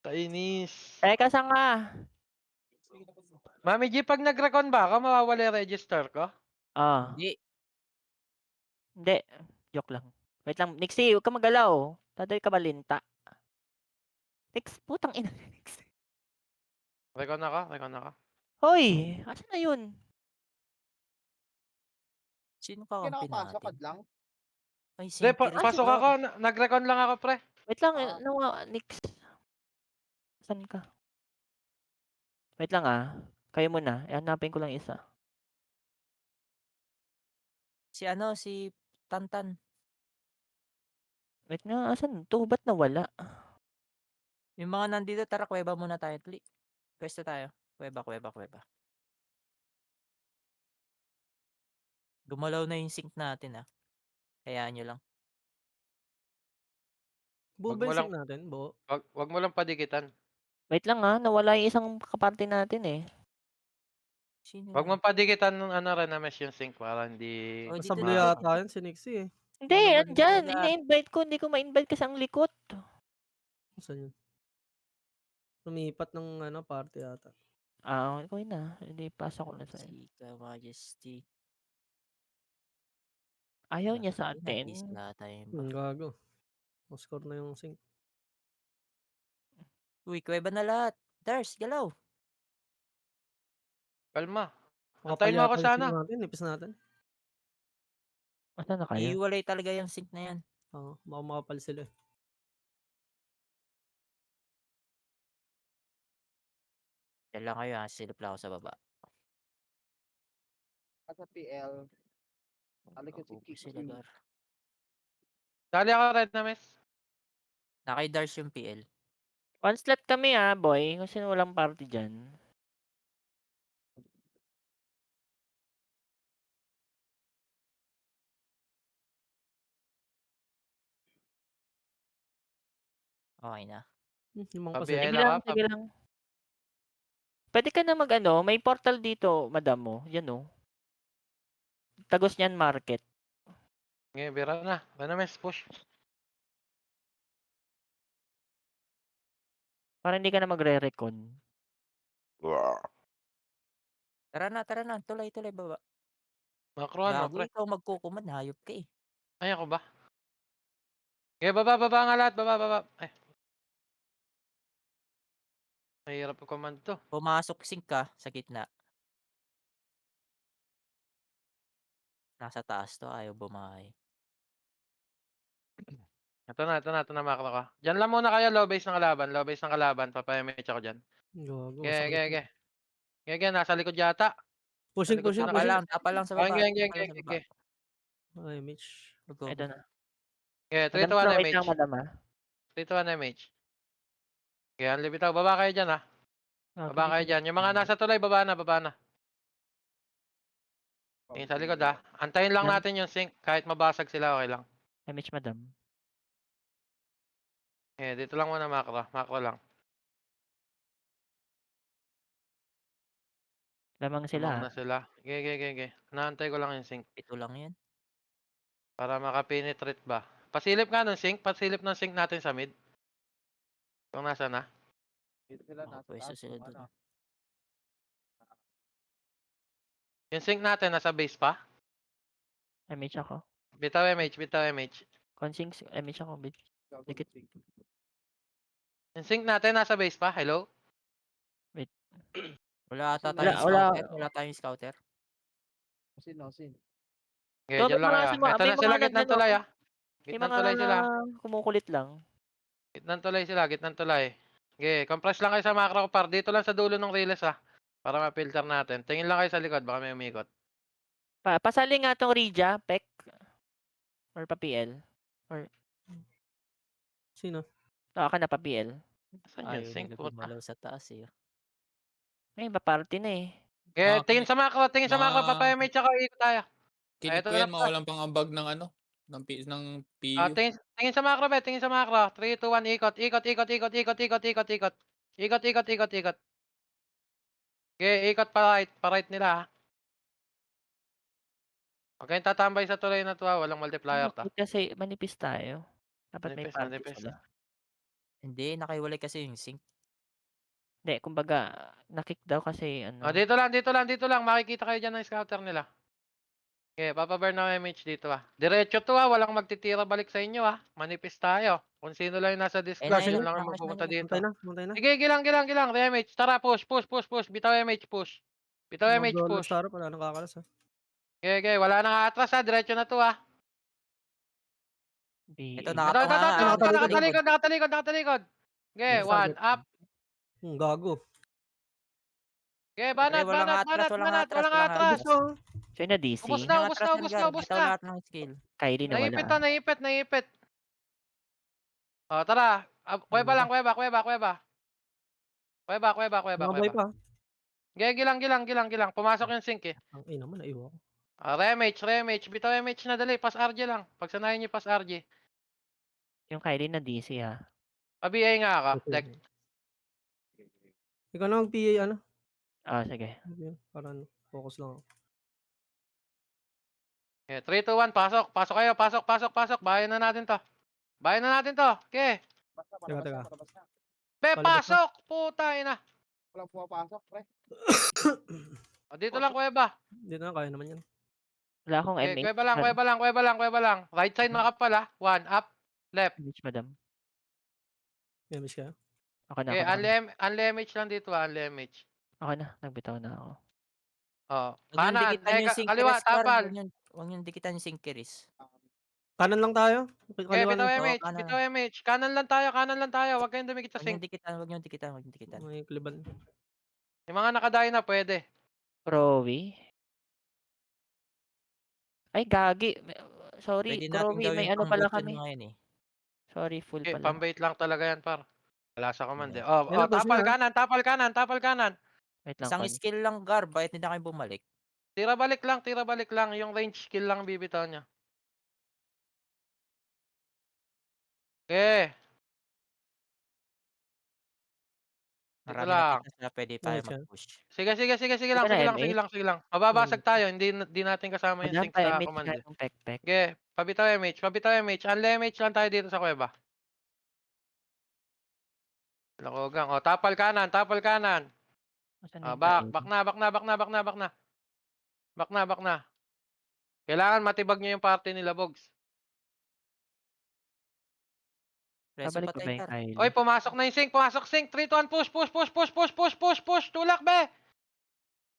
Kainis. Teka saan ka? Mami G, 'pag nag-recon ba ako mawawala yung register ko? Ah, Hindi. hindi, joke lang. Wait lang, Nixie, huwag kang magalaw. Daday ka ba linta? Nix, putang ina ni Nixie. Recon ako. Hoy, asan na yun? Sino Hindi kakampi nakapasok natin? ad lang. Ay, Hindi, Sinkiris pasok ba? ako, nag-recon lang ako pre. Wait lang, Ah. Nix. Saan ka? Wait lang kayo muna, hanapin ko lang isa. Si Tantan. Wait nga, asan 'to? Ba't nawala? Yung mga nandito, tara kuweba muna tayo, tuli. Pwesto tayo. Kuweba. Gumalaw na yung sync natin, hayaan niyo lang. Buo Wag ba mo yung lang sync natin, buo? wag mo lang padikitan. Wait lang nawala yung isang kaparte natin eh. Sino Wag mo yun? padikitan nung ano Renamesh yung sync para hindi Oh, Nasa dito, blue dito. yata yun si Nixie eh. Hindi, Ano ba andyan. Talaga. Ini-invite ko, hindi ko ma-invite kasi ang likot. Saan yun? Lumipat ng ano, party yata. Okay na. Hindi, pasa ko na sa'yo. Sika Majesty. Ayaw niya sa Hindi atin. nag-isla tayo ba? Gago. Score na yung sync. Uy, kuweba na lahat. Dars, galaw. kalma. Makapal Antayin mo ako yata yung sync sana. natin, nipis natin. Asan na kayo? Iiwalay talaga yung sync na yan. Oo, baka makapal sila eh. Yan lang kayo silip lang ako sa baba. At sa PL, alikot si Mabubo Kiko sila, King. Gar. Dali ako Renamesh. Nakay Dars yung PL. One slot kami boy. Kasi walang party dyan. Okay na. Limang Pabiyay Sige pasensya. lang lang, ka. sige lang. Pwede ka na may portal dito, madam mo. Yan Tagos niyan market. Ngayon, bira na. Renamesh, push. Para hindi ka na magre-recon. Tara na. Tuloy, baba. Makruhan mo, Gago, pre. ikaw magkukumad. Hayop ka eh. Ay, ako ba? Okay, baba nga lahat. Baba. Ay, mahirap yung command to. Pumasok sync ka sa gitna. Nasa taas to, ayaw bumahay. Ito na makro ka. Diyan lang muna kayo, low base ng kalaban. Papayamit ako dyan. Gago, masakit yun. Ge, nasa likod yata. Pushing, Likod pushing, ka na pushing. Tapa lang sa Okay, baba. ge. Tapa lang sa baba. Ay, Mitch. Go. Ito na. Okay, 3 Madam, to 1 wait lang, MH. madam 3 to 1 MH. Okay, ang libitaw. Baba kayo dyan Baba kayo dyan. Yung mga nasa tulay, baba na. Tingin sa likod Antayin lang Yan. natin yung sync. Kahit mabasag sila, okay lang. Image, madam. Okay, dito lang muna Macro lang. Lamang Lamang sila. na sila. Okay. Naantay ko lang yung sync. Ito lang yan. Para makapenetrate ba. Pasilip nga ng sync. Pasilip ng sync natin sa mid. Kung nasa na. Dito sila nasa Pwesto taas. sila Kung dun. ano. Yung sync natin nasa base pa. Image ako. Bitaw MH. Consing, image ako. Dikit. Yung sync natin nasa base pa. Hello? Wait. Wala ata Wala, tayong wala. scouter. Wala tayong scouter. Sin. Okay, So, dyan lang kayo. Ito may na mga sila, gitnang tulay may Gitnang mga tulay sila. kumukulit lang. Gitnang tulay. Okay, compress lang kayo sa macro ko par. Dito lang sa dulo ng riles para ma-filter natin. Tingin lang kayo sa likod, baka may umikot. Pasali nga tong Rija, Pek. Or pa-PL. Sino? Ka na pa-PL. Saan yung Ayaw sync nila puta? gumalaw sa taas eh. May pa-party na eh. Okay, Mga tingin sa macro, papayamit ako, ikot tayo. kinik Ito ko na yan, pa. mawalan pang ambag ng ano, ng PU. Tingin sa macro, 3, 2, 1, ikot. Ikot. Okay, ikot pa right nila Huwag kayong tatambay sa tulay na to walang multiplier Kasi manipis tayo. Dapat may party Manipis. sila. Hindi, nakaiwalay kasi yung sync. Hindi, kumbaga, na-kick daw kasi Oh, ano. dito lang, dito lang, dito lang. Makikita kayo dyan ng scouter nila. Okay, papaburn ng MH dito Diretso to walang magtitira balik sa inyo Manipis tayo. Kung sino lang yung nasa disc Ayun na, flash, ayun yun na, lang yung nakas na magpupunta nila. dito. Bantay na, bantay na. Sige, gilang, gilang, gilang. MH, tara, push, push, push, push. Bitaw MH, push. Bitaw MH, Mag-roll push. star up, wala nang kakalas Okay, okay. Wala nang atras Diretso na to Ito, BA. Ito, ito, ito, ito, nakatunganga. ito, Nakatalikod. nakatalikod, nakatalikod, nakatalikod. Okay, Yes, one, target. up. Gago. Okay, Pre, banat, walang banat, atras, banat, walang banat. atras, Walang walang atras. atras. So, yun na DC. Ubus na, Walang ubus atras na, yan, ubus Gar. na, ubus Bitaw na. lahat ng skill. Kylie na wala. Naipit na, naipit, naipit. Oh, tara. Kuweba lang, kuweba, kuweba, kuweba. Kuweba, kuweba, kuweba, Mga boy kuweba. pa. Gilang, gilang, gilang, gilang. Pumasok yung sync Ang ina mo, naiwa ko. Remage, remage. Bitaw MH na dali. Pass RJ lang. Pagsanayin niyo pass RJ. Yung Kylie na DC ha. Pa-BA nga ako. Okay. Deck. Ikaw na mag-PA, ano? Sige. Para ano, focus lang ako. Okay, 3, 2, 1. Pasok. Pasok kayo. Pasok, pasok, pasok. Bayan na natin to. Bayan na natin to. Okay. Basta, Teka, palabas na, teka. palabas na. Be, Palabas na. pasok. Puta ina. Walang pumapasok, pre. Dito lang, kuweba. Dito na, kaya naman yan. Wala akong Okay, MH. kuweba lang, kuweba lang, kuweba lang, kuweba lang. Right side makapal 1, up, left. MH, madam. May miss ka? Ako na, Okay, ako na. unli MH lang dito unli MH. Ako na, nagbitaw na ako. Oh, Huwag niyong kanan, dikitan yung kaliwa, Synchris, Gar. tapal. Huwag niyong dikitan yung Synchris. Kanan lang tayo. Okay, Kaliwa bitaw lang. MH, kanan. bitaw MH. Kanan lang tayo. Huwag kayong dumikit sa Huwag niyong sync. dikitan, huwag niyong dikitan, huwag niyong dikitan. May kliban. Yung mga nakadayo na, pwede. Crowy. Ay, gagi. Sorry, Pwede natin Crowy. May gawin ano pang pala button kami. ngayon eh. Sorry, full Okay, pala. pambait lang talaga yan, par. Wala sa command Okay. Oh, Ayun, push tapal na, kanan, tapal kanan, tapal kanan. Wait lang, Isang Con. skill lang, Gar. Bakit hindi na kayo bumalik? Tira balik lang. Yung range skill lang bibitaw niya. Okay. Dito Marami lang. na sa pwede tayo Okay. mag-push. Sige lang, Wala na sige MH? lang. Mababasag tayo, hindi natin kasama yung Madam, sync sa pa-MH command ka yung pek-pek. Sige, pabitaw MH. Unli MH lang tayo dito sa kuweba. Lakogang. O, tapal kanan. Asan Ah, yung back Kylie? na. Back na. Kailangan matibag niyo yung party nila, Bogs. Preso Babalik ko patay, ba yung Gar. Kylie? Oy, pumasok na yung sync. 3, 2, 1, push. Tulak, be.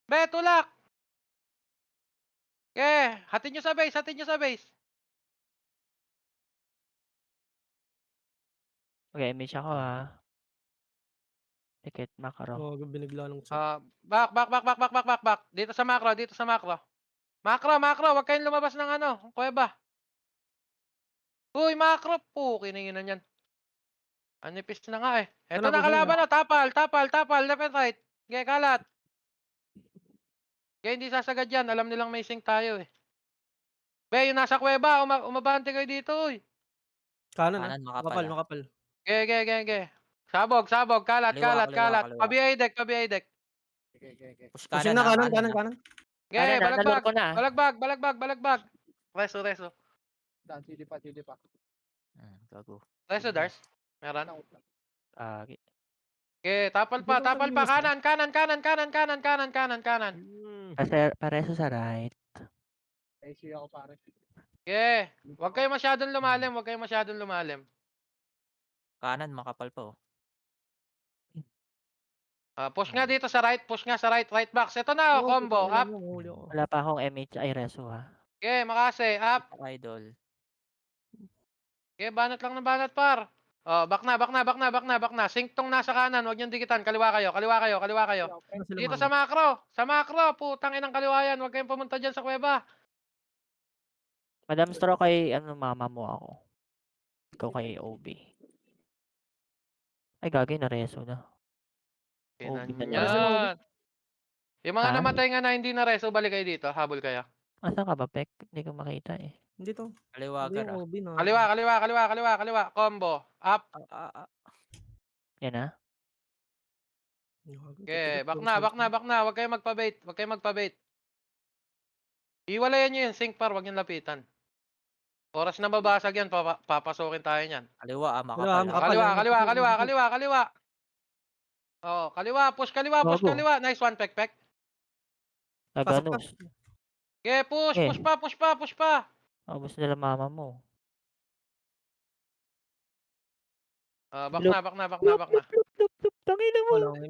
Be, tulak. Okay, hatid nyo sa base. Okay, MH ako ha. Ticket macro. Oh, binigla ng check. Back. Dito sa macro. Macro, wag kayong lumabas ng kuweba. Uy, macro po, kininginan yan. Anipis na nga eh. Eto Ano, na push na. kalaban tapal, left and right. Okay, kalat. Okay, hindi sasagad yan, alam nilang may sync tayo eh. Be, yung nasa kuweba, umabante kayo dito, uy. Kanan, Kanan, makapal. makapal. Okay. Sabog, kalat. Kaliwa. Pa-BI deck. Okay. Push Pushing kanan na, na, kanan. Kanan Okay, na, nalur ko na. balagbag. Reso. Dan, CD pa. Gago. Reso, Dars. Meron. Okay, tapal pa. Kanan. Pareso sa right. AC ako, pare. Okay, wag kayo masyadong lumalim. Kanan, makapal pa oh. Push nga dito sa right, right box. Ito na, combo, up. Wala pa akong MH ay reso ha. Okay, makase, up. Idol. Okay, banat lang ng banat, par. Oh, back na. Sync tong nasa kanan, wag niyong dikitan. Kaliwa kayo. Dito sa macro, putang inang kaliwa yan. Wag kayong pumunta dyan sa kuweba. Madam Straw kay mama mo ako. Ikaw kay OB. Ay, gagay na reso na. Kinan na yan. Yung mga Ha? namatay nga na hindi na reso, balik kayo dito. Habol kayo. Asan ka ba, Pek? Hindi ko makita eh. Dito. Kaliwa, Hindi Gar yung OB na. Kaliwa. Combo. Up. Yan ha? Okay, back na. Huwag kayong magpabait. Iwalayan nyo yun, sync par. Huwag nyo lapitan. Oras na babasag yan, papasukin tayo niyan. Kaliwa, makapal. Makapal. Kaliwa. Oh, kaliwa, push kaliwa, push Gago. kaliwa. Nice one, pek. Pasok ka. Naganos. Okay, push, Eh. push pa. Ubos nila mama mo. Back Loop. na. Loop. Tangina mo. Wala akong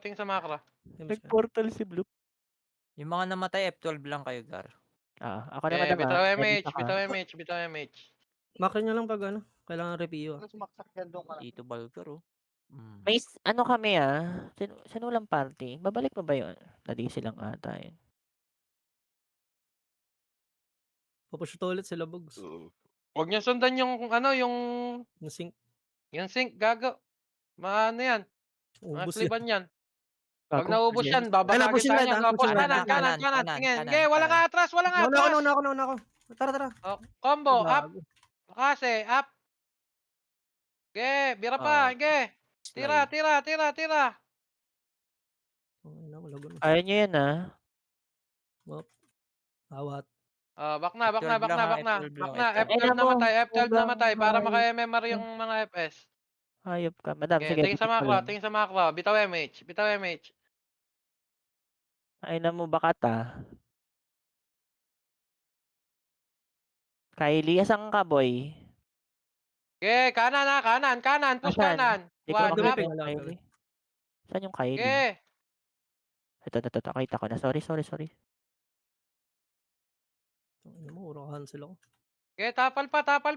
Tingin sa macro. Miss ka. Nag-portal si Bloop. Yung mga namatay, F12 lang kayo, Gar. Ako naman Okay, bitaw Edit MH, ako, bitaw MH. Macro nyo lang pag ano. Kailangan review. Ano sumaksak yan doon ka lang. Tito Balgar, oh. May ano kami sinulang party. Babalik pa ba yun? Nadi silang ata yun. Papush to ulit sila Bugs. Huwag niyo sundan yung Yung sync. yung sync, gago. Maano yan? Ubus yan. Masliban yan. Pag Gago. naubos yan, Ayun, babasagin push tayo right, yan. ah, Oh, push push right. kanan. Tingin. kanan, Okay, walang kanan. atras. Nauna ako. Tara. Oh, combo, up. Gago. Kasi, up. Okay, bira pa. Okay. Tira. Ay, na, wala ganun. Ayaw nyo yan Awat. Back na. F12 lang, F12 lang, F12 F12. namatay para Ay. maka-MMR yung mga FS. Hayop ka. Madam, Okay, sige. tingin sa macro. Bitaw MH. Ay na mo bakata. Kylie, asan ka boy? Okay, kanan. Push Asan? kanan. Di ko One Gabi, up. ping. makita yung Wala, Kylie. Saan yung Kylie? Okay. Ito. Kita ko na. Sorry. Ano mo, urahan sila ko. Okay, tapal pa. Tapal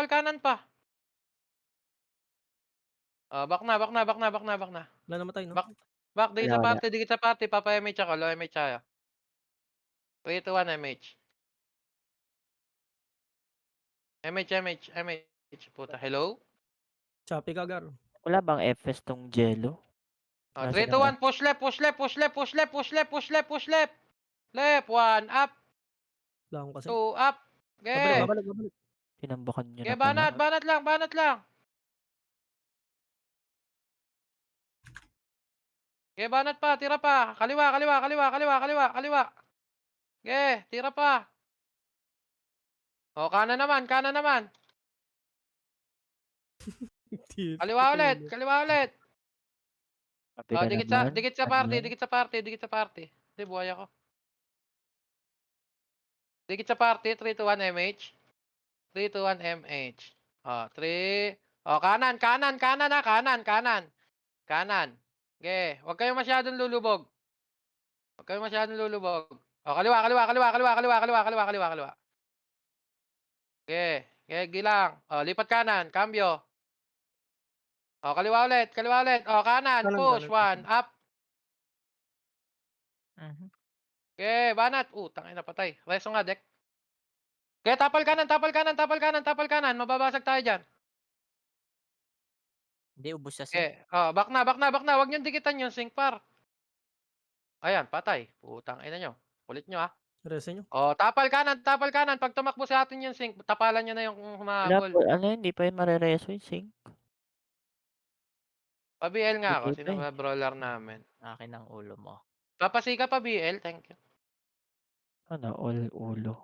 kanan pa. Back na. Wala namatay, no? Back, Wala. dikit sa party. Papa MH ako, low MH tayo. 3 to 1 MH. MH. Puta, hello? Choppy ka, Gar. Wala bang FS tong Jello? 3 to 1, push left. Left, 1 up, Wala akong kasi. 2 up. Okay. Babalik. Tinambakan nyo Okay, na pala. banat lang. Okay, banat pa, tira pa. Kaliwa. Okay, tira pa. Kanan naman. Kaliwa ulit. Sabi ka naman. Dikit sa party. Hindi, buhay ako. Dikit sa party, 3 to 1 MH. 3 to 1 MH. 3. Kanan. Okay, huwag kayong masyadong lulubog. Kaliwa. Okay, gilang. Lipat kanan, cambio. Kaliwa ulit. Kanan, push, 1 up. Okay, banat. Tangin na patay. Reso nga, dek. Okay, tapal kanan. Mababasag tayo dyan. Hindi, ubos sa Okay, back na. Huwag niyong dikitan yung sync par. Ayan, patay. Putang ina nyo. Kulit nyo, Rese nyo. tapal kanan. Pag tumakbo sa atin yung sync, tapalan nyo na yung Wala humahabol. po. Hindi pa yun marereso yung sync. Pa-BL nga ako. Hindi Sino pa ba brawler namin? Akin ang ulo mo. Papasika pa BL. Thank you. All ulo.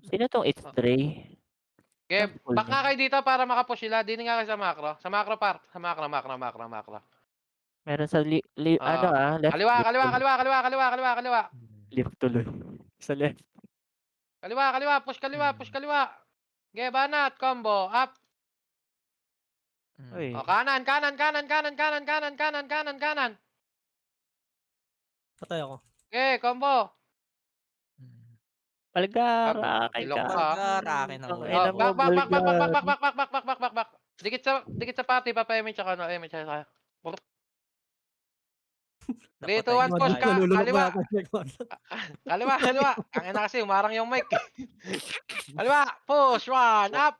Sino tong It's Stray? Okay, Full back nga name. kayo dito para makapush sila. Dini nga kayo sa macro. Sa macro part. Sa macro. Meron sa left. Kaliwa. Left tuloy. Sa left. Kaliwa. Push kaliwa. Okay, banat. Combo. Up. Uy. Kanan. Patay ako. Okay, combo. Palgar. Ilok ka. Balgar, akin ang ulo. Ina mo, Back. Dikit sa party. Papa MH ako. No, MH ako. 3, 2, 1, push ka. Nalulunok Kaliwa. na ako. Kaliwa. Ang ina kasi, umarang yung mic. Kaliwa. Push. 1 up.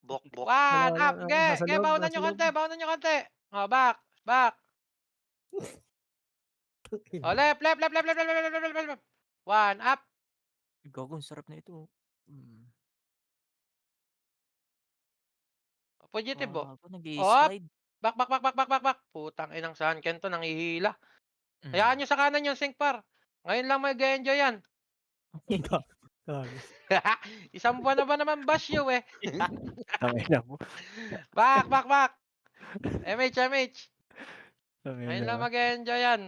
Bok. 1 up. Okay. Nasa Okay, loob, bawanan nasa nyo loob. konti. Back. Left. 1 up. Gago, ang sarap na ito. Positive, bo. Gago, nag-i-slide. Back. Putang inang saan Kento, nangihila. Hayaan nyo sa kanan yung sync par. Ngayon lang mag-enjoy yan. Gago. Isang buwan na ba naman basyo eh. Tangina mo. Back. MH. Tangina Ayun lang mo. mag-enjoy yan.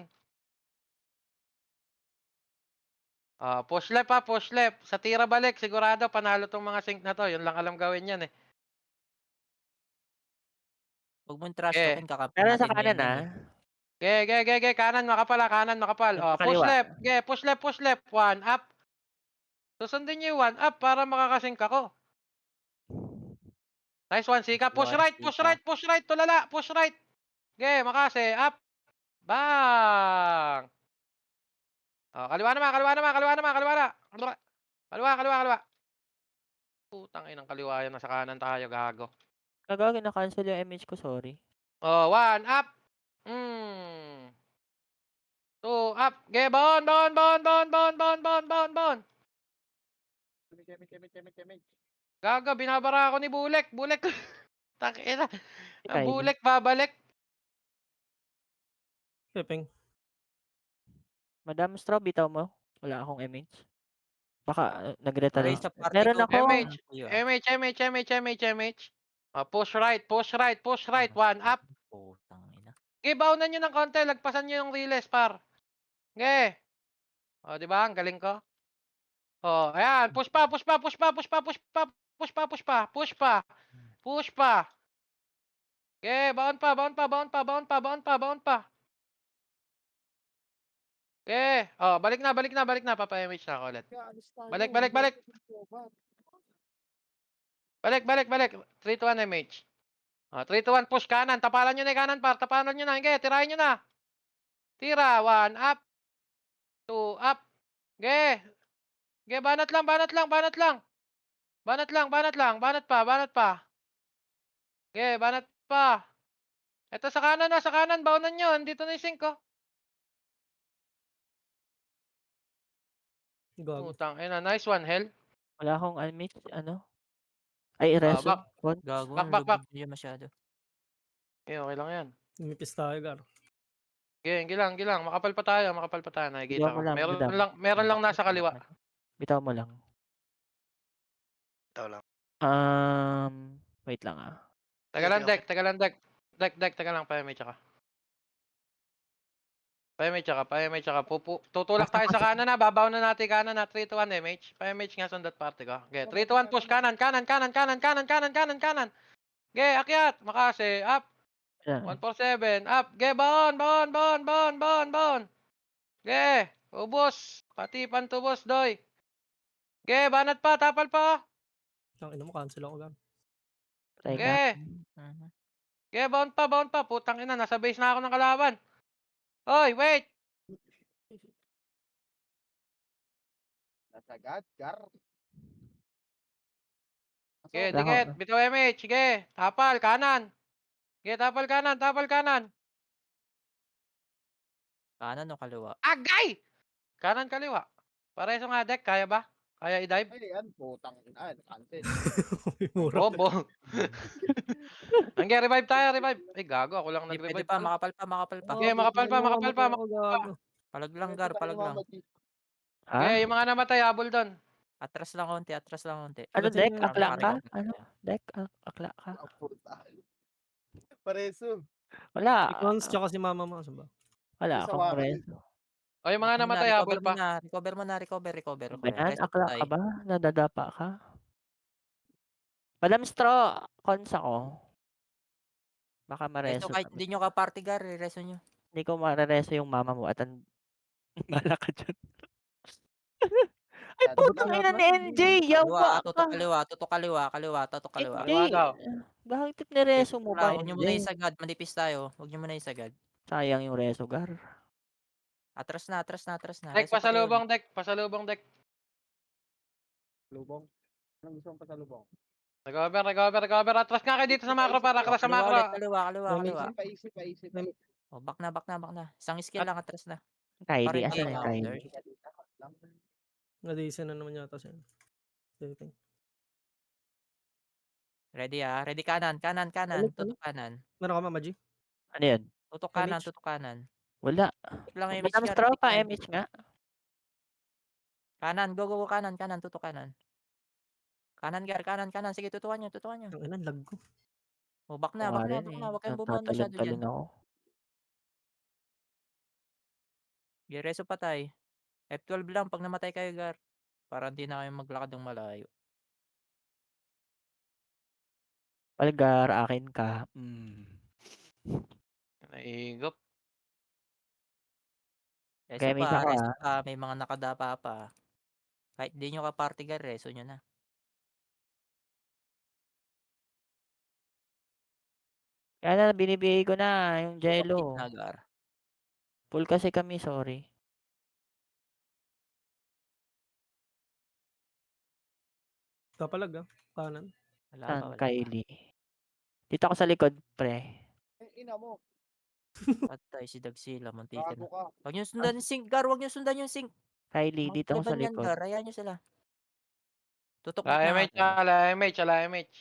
Push left push left. Sa tira balik, sigurado panalo tong mga sync na to. Yun lang alam gawin yan eh. Huwag mong trash Okay. talkin, kakampi Pero sa natin kanan ngayon yan eh. Ge. Kanan makapal. Push Kaliwa. left. Ge, push left. One up. Susundin niyo yung one up para makakasync ako. Nice one, Sika. Push One, right. Tulala. Push right. Ge, makase. Up. Bang! Kaliwa naman. Kaliwa. Putang inang kaliwa yan. Nasa kanan tayo, gago. Gagawin na-cancel yung MH ko, sorry. One up. 2 up. Ge, bon. Kemit. Gago, binabara ako ni Bulek. Takina. Ang Kylie. Bulek, babalik. Pepeng. Madam Straw, bitaw mo. Wala akong MH. Baka nag-retry. Raise sa party Meron ko, ako. MH. ano po yun? MH. Push right. One up. Putang ina. Ge, bawnan nyo ng konti. Lagpasan nyo yung riles, par. Ge. Di ba? Ang galing ko. Ayan. Push pa. Ge, baon pa. Ge. Balik na. Papa-MH na ako ulit. Alis tayo. Balik. Balik. 3 to 1 MH. 3 to 1 push kanan. Tapalan nyo na yung kanan, par. Tapalan nyo na. Ge, tirahin nyo na. Tira. 1 up. 2 up. Ge. Ge, banat lang. Banat pa. Ge, banat pa. Ito sa kanan. Baunan nyo. Andito na yung 5. Gago. Putang ina. Nice one, hell. Wala akong MH, ano? Ay, reso. back. What? Gago, Back. lubog niya masyado. Okay lang yan. Umipis tayo, gar. Gilang. Makapal pa tayo. Nakikita Bitaw ko. mo lang, madam. Meron lang nasa kaliwa. Bitaw mo lang. Ito lang. Wait lang ah. Taga lang, Okay. Dek. Dek, taga lang. Pa-MH ka. Tutulak tayo sa kanan na. Babaw na natin kanan na. 3 to 1 MH. Pa-MH nga sundat party ko. Okay, 3 to 1 push kanan. Kanan. Okay, akyat. Makase. Up. Yan. 147. Up. Okay, bon. Okay. Ubos. Katipan to boss, doy. Okay, banat pa. Tapal pa. Ang ina mo, cancel ako, gar. Try Okay. nga. Mhm. Okay, bound pa. Putang ina. Nasa base na ako ng kalaban. Oy, wait. Nasagad, gar. Okay, Wala dikit. ako. Bitaw MH. Sige. Tapal. Kanan. Sige, tapal kanan. Kanan o kaliwa? Agay! Kanan kaliwa. Pareso nga, Dek. Kaya ba? Kaya i-dive? Ay, yan. Putang ina. Cancel. Mura. Bobo. Hanggang revive tayo. Ay, gago. Ako lang Hindi, nag-revive. pwede pa, makapal pa. Okay, makapal pa. Gago. Palag lang, gar, palag lang. Ha? Okay, yung mga namatay, habol doon. Atras lang konti. Ano, Pagdating Dek? ng- Akla ka? Nakaka-recover Ano? tayo. Dek? Akla ka? Pareso. Wala. Icons, tsaka si mama mo. Saan ba? Wala Sa akong wakal. reso. O, yung mga namatay, habol pa. Recover mo na. Ba yan? Reset Akla tayo. ka ba? Nadadapa ka? Madam Straw, cons ako. Baka mareso. Kahit hindi nyo ka party, gar, reso nyo. Hindi ko marereso yung mama mo at bala ka dyan. Ay, Dati putang lang, ina ni NJ! Yawa ka! Tutok kaliwa. NJ! Kaliwa daw. Bakit ni reso mo ba, Huwag nyo muna NJ? isagad, manipis tayo. Huwag nyo muna isagad. Sayang yung reso, gar. Atras na. Dek, Reso pa kayo. pasalubong, Dek. Lubong. Anong gusto mong pasalubong? Recover. Atras nga kayo dito sa macro para atras sa macro. Kaliwa. Paisip. Oh, back na. Isang skill lang, atras na. Kylie, Parang asan hindi yung na, Kylie? Nadisa na naman yata siya. Pepeng. Ready ah. Ready kanan. Ano? Tutok kanan. Meron ka, Mama G? Ano yan? Tutok MH? kanan. Wala. Tutok lang MH Madam ka, Straw ready pa, kanan. MH nga. Kanan, go kanan, tutok kanan. Kanan, Gar, kanan. Sige, tutukan nyo. Ang ina, lag ko. O, back Ako na. nga rin eh. Huwag kayong bumaon masyado Natatalon-talon dyan. ako. Reso patay. F12 lang pag namatay kayo, Gar. Para hindi na kayo maglakad ng malayo. Palgar, akin ka. Naigop. Reso Gamit pa, ako reso pa. May mga nakadapa pa. Kahit di nyo ka-party, Gar, reso nyo na. Kaya na, binibigay ko na yung Kapit Jello. na, Gar. Full kasi kami, sorry. Kapalag kanan. Wala pa, Saan, wala pa. Kylie? Dito ako sa likod, pre. Ina mo. Patay si Dagsila, muntikan Gago na. ka. Huwag nyo sundan yung sync, Gar. Huwag nyo sundan yung sync. Kylie, Mga dito ako sa Taliban yan, likod. Gar. Hayaan nyo sila. Tutok La back na nga MH, tayo. la MH, la MH.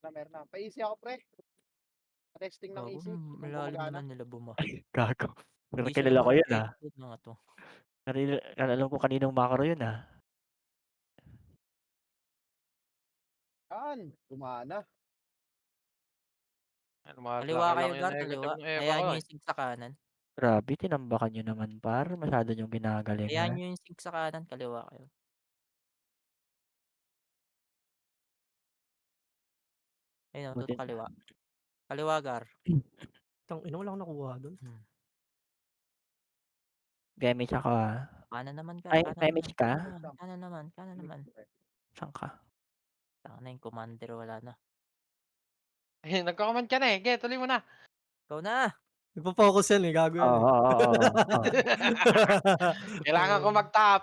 Meron na. Pa-easy ako, pre. Testing ng Gago, easy. Kung malalim gumagana. naman nila buma. Gago. Pero Hindi sila kilala ko yun ah. market. Mga to. Alam ko kaninong macro yun ah. Yan. Gumana. Lumalaki Kaliwa kayo, lang yung Gar. negative Kaliwa. ng Eva Hayaan ko nyo eh. yung sync sa kanan. Grabe, tinambakan nyo naman par. Masyado nyong Hayaan ginagalingan. nyo yung sync sa kanan. Kaliwa kayo. Ayun, Buti tutok kaliwa. Kaliwa, Gar. Tang ina, wala akong nakuha doon. Gamit ako ah. Kanan naman, Gar. Ay, Kanan damage naman. ka? Kanan naman. Saan ka? Tanga na yung commander. Wala na. Eh, nagko-comment ka na eh. Ge, tuloy mo na. Ikaw na. Nagpo-focus yan gago yan Oo, oo. Kailangan ko mag-top.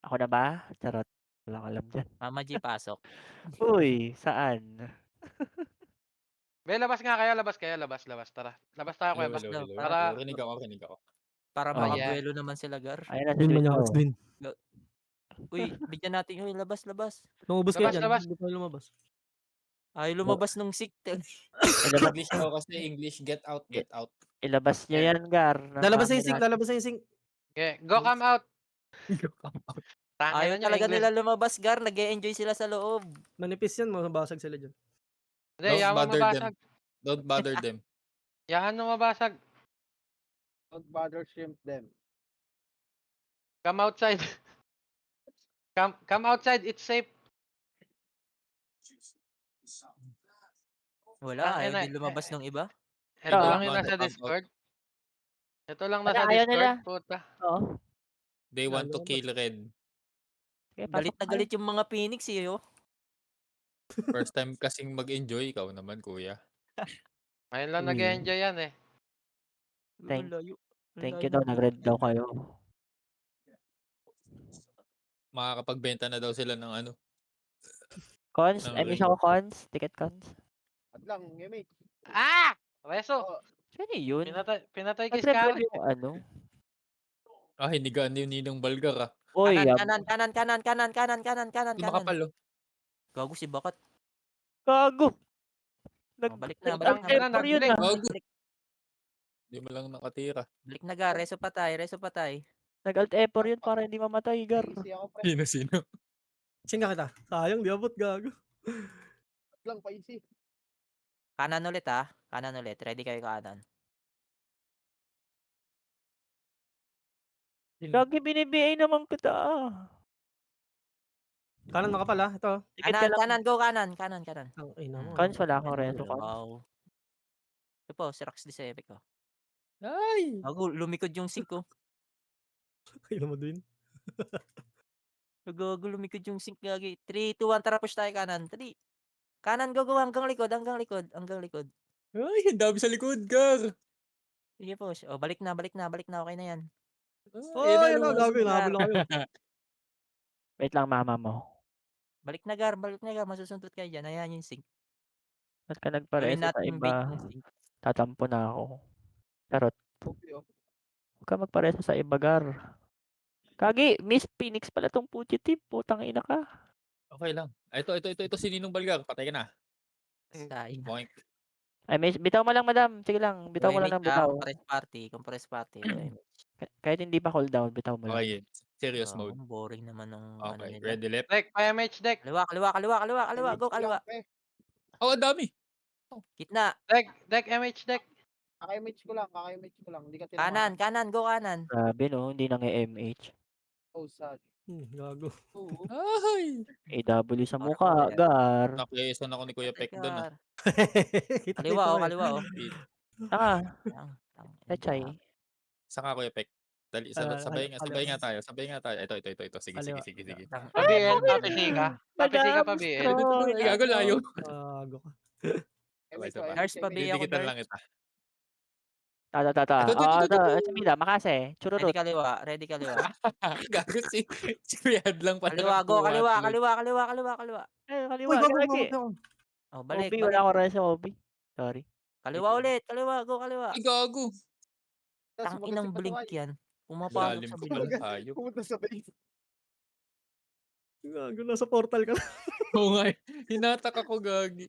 Ako na ba? Charot. Wala ka alam dyan. Mama G, pasok. Uy, saan? Be, labas nga kayo, labas kayo, labas. Tara. Labas tayo, Hello, Kuya. hello, daw, hello. para- Rinig ako. Para Oh. makabuelo naman sila, Gar. Ayun na si Win Luis man ko. yan, win. Uy, bigyan natin. Uy, labas. Lumabas kayo Labas, dyan. labas. Hindi tayo lumabas. Ay, lumabas nung sick. Ilabas, English daw kasi English. Get out. ilabas nyo Yeah. yan, Gar. Lalabas na Nasama yung sync, natin. lalabas na yung sync. Okay, go come out. Tangin Ayaw na nyo, talaga English. nila lumabas, Gar. Nag-e-enjoy sila sa loob. Manipis yan, mabasag sila dyan. Hindi, Don't yaman bother mabasag. Don't bother them. Yahan mo mabasag. Don't bother shrimp them. Come outside. Come outside, it's safe. Wala, ayaw Tangina, din lumabas nung iba. Ito Ah. lang yung nasa Discord. Ito lang Ano, nasa ayaw Discord, nila? puta. Oo. They want to Lumabas. kill Red. Okay, Galit pasok na tayo. galit yung mga Phoenix, eh, oh. First time kasing mag-enjoy. Ikaw naman, kuya. Ngayon lang Hmm. nag-enjoy yan eh. Thank- Layo. Thank you daw, nag-red daw kayo. Makakapagbenta na daw sila ng ano. Cons? Ng I miss red. ako cons? Ticket cons? At lang, Yemi. Ah! Reso! Oh, Sino yun? Pinatay kay Nag-revive Scarlet. yung ano? Hinigaan yung Ninong Balgar ah. Uy, Kanan. Ito makapal oh. Gago si Bakat. gago! Oh, balik na. Nag-temper yun nag-delay. ah. Gago. Hindi mo lang nakatira. Balik na, Gar. Reso patay. Nag-alt effort yun para hindi mamatay, Gar. pa-easy ako, pre. Sino? Singa kita. Sayang, di abot gago. At lang, pa-easy. Kanan ulit, ha. Kanan ulit. Ready kayo kanan. Gagi, binibigay naman kita ah. Kanan makapal ito. Ticket ka lang. Kanan. Go kanan. Kanan. Ang ina mo. Cons, wala akong reso cons. Wow. Ito po, si Rax Disebe ko. Ay! Gago, lumikod yung sync ko. Kailan mo din. Gago, lumikod yung sync, gagi. 3, 2, 1, tara push tayo kanan. 3. Kanan, go, hanggang likod. Ay, ang dami sa likod, Gar. Sige push. O, balik na. Okay na yan. Oh, yan na, gago. Nahabol lang kayo. Wait lang, mama mo. Balik na, Gar. Masusundot kayo dyan. Ayan yung sync. Ba't ka Gawin nagpareso sa natin yung bait iba? ng sync. Tatampo na ako. Charot. Okay, oh. Huwag ka magpareso sa iba, Gar. Kagi, Miss Phoenix pala tong fugitive. Putang ina ka. Okay lang. Ito si Ninong Balgar. Patay ka na. Sayang. Boink. Ay, miss, bitaw mo lang, madam. Sige lang, bitaw mo lang ng bitaw. Compress party. Kahit hindi pa cooldown, bitaw mo lang. Okay, yun. Serious Oo, mode. boring naman ng ano Okay, nila. ready left. Deck, pa-MH deck. Kaliwa, kaliwa, kaliwa, kaliwa, kaliwa, MH go ko lang, kaliwa. pre. Oh, ang dami. Gitna, Deck, MH deck. Kaka-MH ko lang, kaka-MH ko lang. Hindi ka kanan, tinamaan. kanan, go kanan. Grabe no, hindi nang MH. Oh, sad. Gago. Oo. Ay! AW sa Para mukha, ko yan. gar. Nakiyasan ako ni Kuya Patay Pek doon ah. Gar. Kita Kaliwa, ko oh, na eh. kaliwa, oh. Tanga, Tang, Pechay. Saan ka Kuya Pek? Dali, sabay nga tayo. Sabay nga tayo. Ito. Sige. Kaliwa. Tang, Pa-BL, pa-pisika. Pa-pisika, Madam pa-BL. Strong. Gago layo. Gago ka. Sabay. Lars, pabi ako, Didikitan Lars. lang kita. Tata. Ito. Sa Mida, Makase. Ready Chururut. kaliwa, ready kaliwa. Gago si Kuya Had lang pala. Kaliwa, go, nagbuhat kaliwa, tuloy. kaliwa, kaliwa, kaliwa, kaliwa. Ay, Uy, kaliwa. gago, Lagi. gago ako. Oh, balik, Obi, balik. wala ko rin sa Obi. Sorry. Kaliwa ulit, kaliwa, go, kaliwa. Ay, gago. Tang inang blink yan. Pumapasok Lalim sa ko blink. pala hayop. Pumunta sa base. Gago, nasa portal ka na. Oo nga eh. Hinatak ako gagi.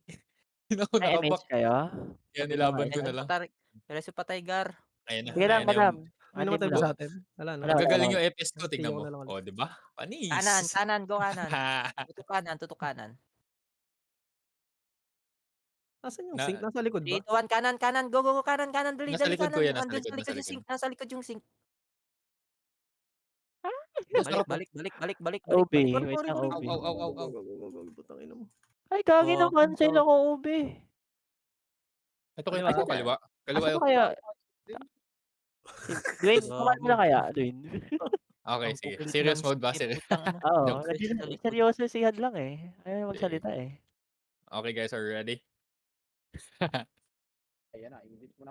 Hindi ako May nakabak. MH kayo? Kaya Sabi nilaban ko ko nga, na lang. Reso patay, Gar. Ayan na. Sige lang, ayan na madam. May namatay ba mo. sa atin? Wala na. Wala. Magagaling yung FS ko, tignan Tiyo mo. na lang ulit. O, di ba? Panis. Kanan, go kanan. Tutok kanan. Nasaan yung Na- sink? Nasa likod ba? 3, 2, 1, kanan, go, kanan, dali, Nasa dali, likod kanan. ko yan, nasa Nandun likod, nasa yung likod. sink, nasa likod yung sink. Masarap. Balik. Obi. Sorry, Wait sorry, lang, sorry. Obi. Au. Putang ina mo. Ay, gagi Oh, na cancel ito. ako, Obi. Ito kayo Kaliwa. ako, kaliwa. Kaliwa Asa yun. ko kaya? Dwayne, Gago. kumain mo na kaya, Dwayne? Okay, Ang sige. kukulit Serious ng mode ba? skip, Serious. putang ina. Oo. Joke. Sa likod. Seryoso si Had lang eh. Ayaw magsalita eh. Okay guys, are you ready? Ayan na, invite mo na.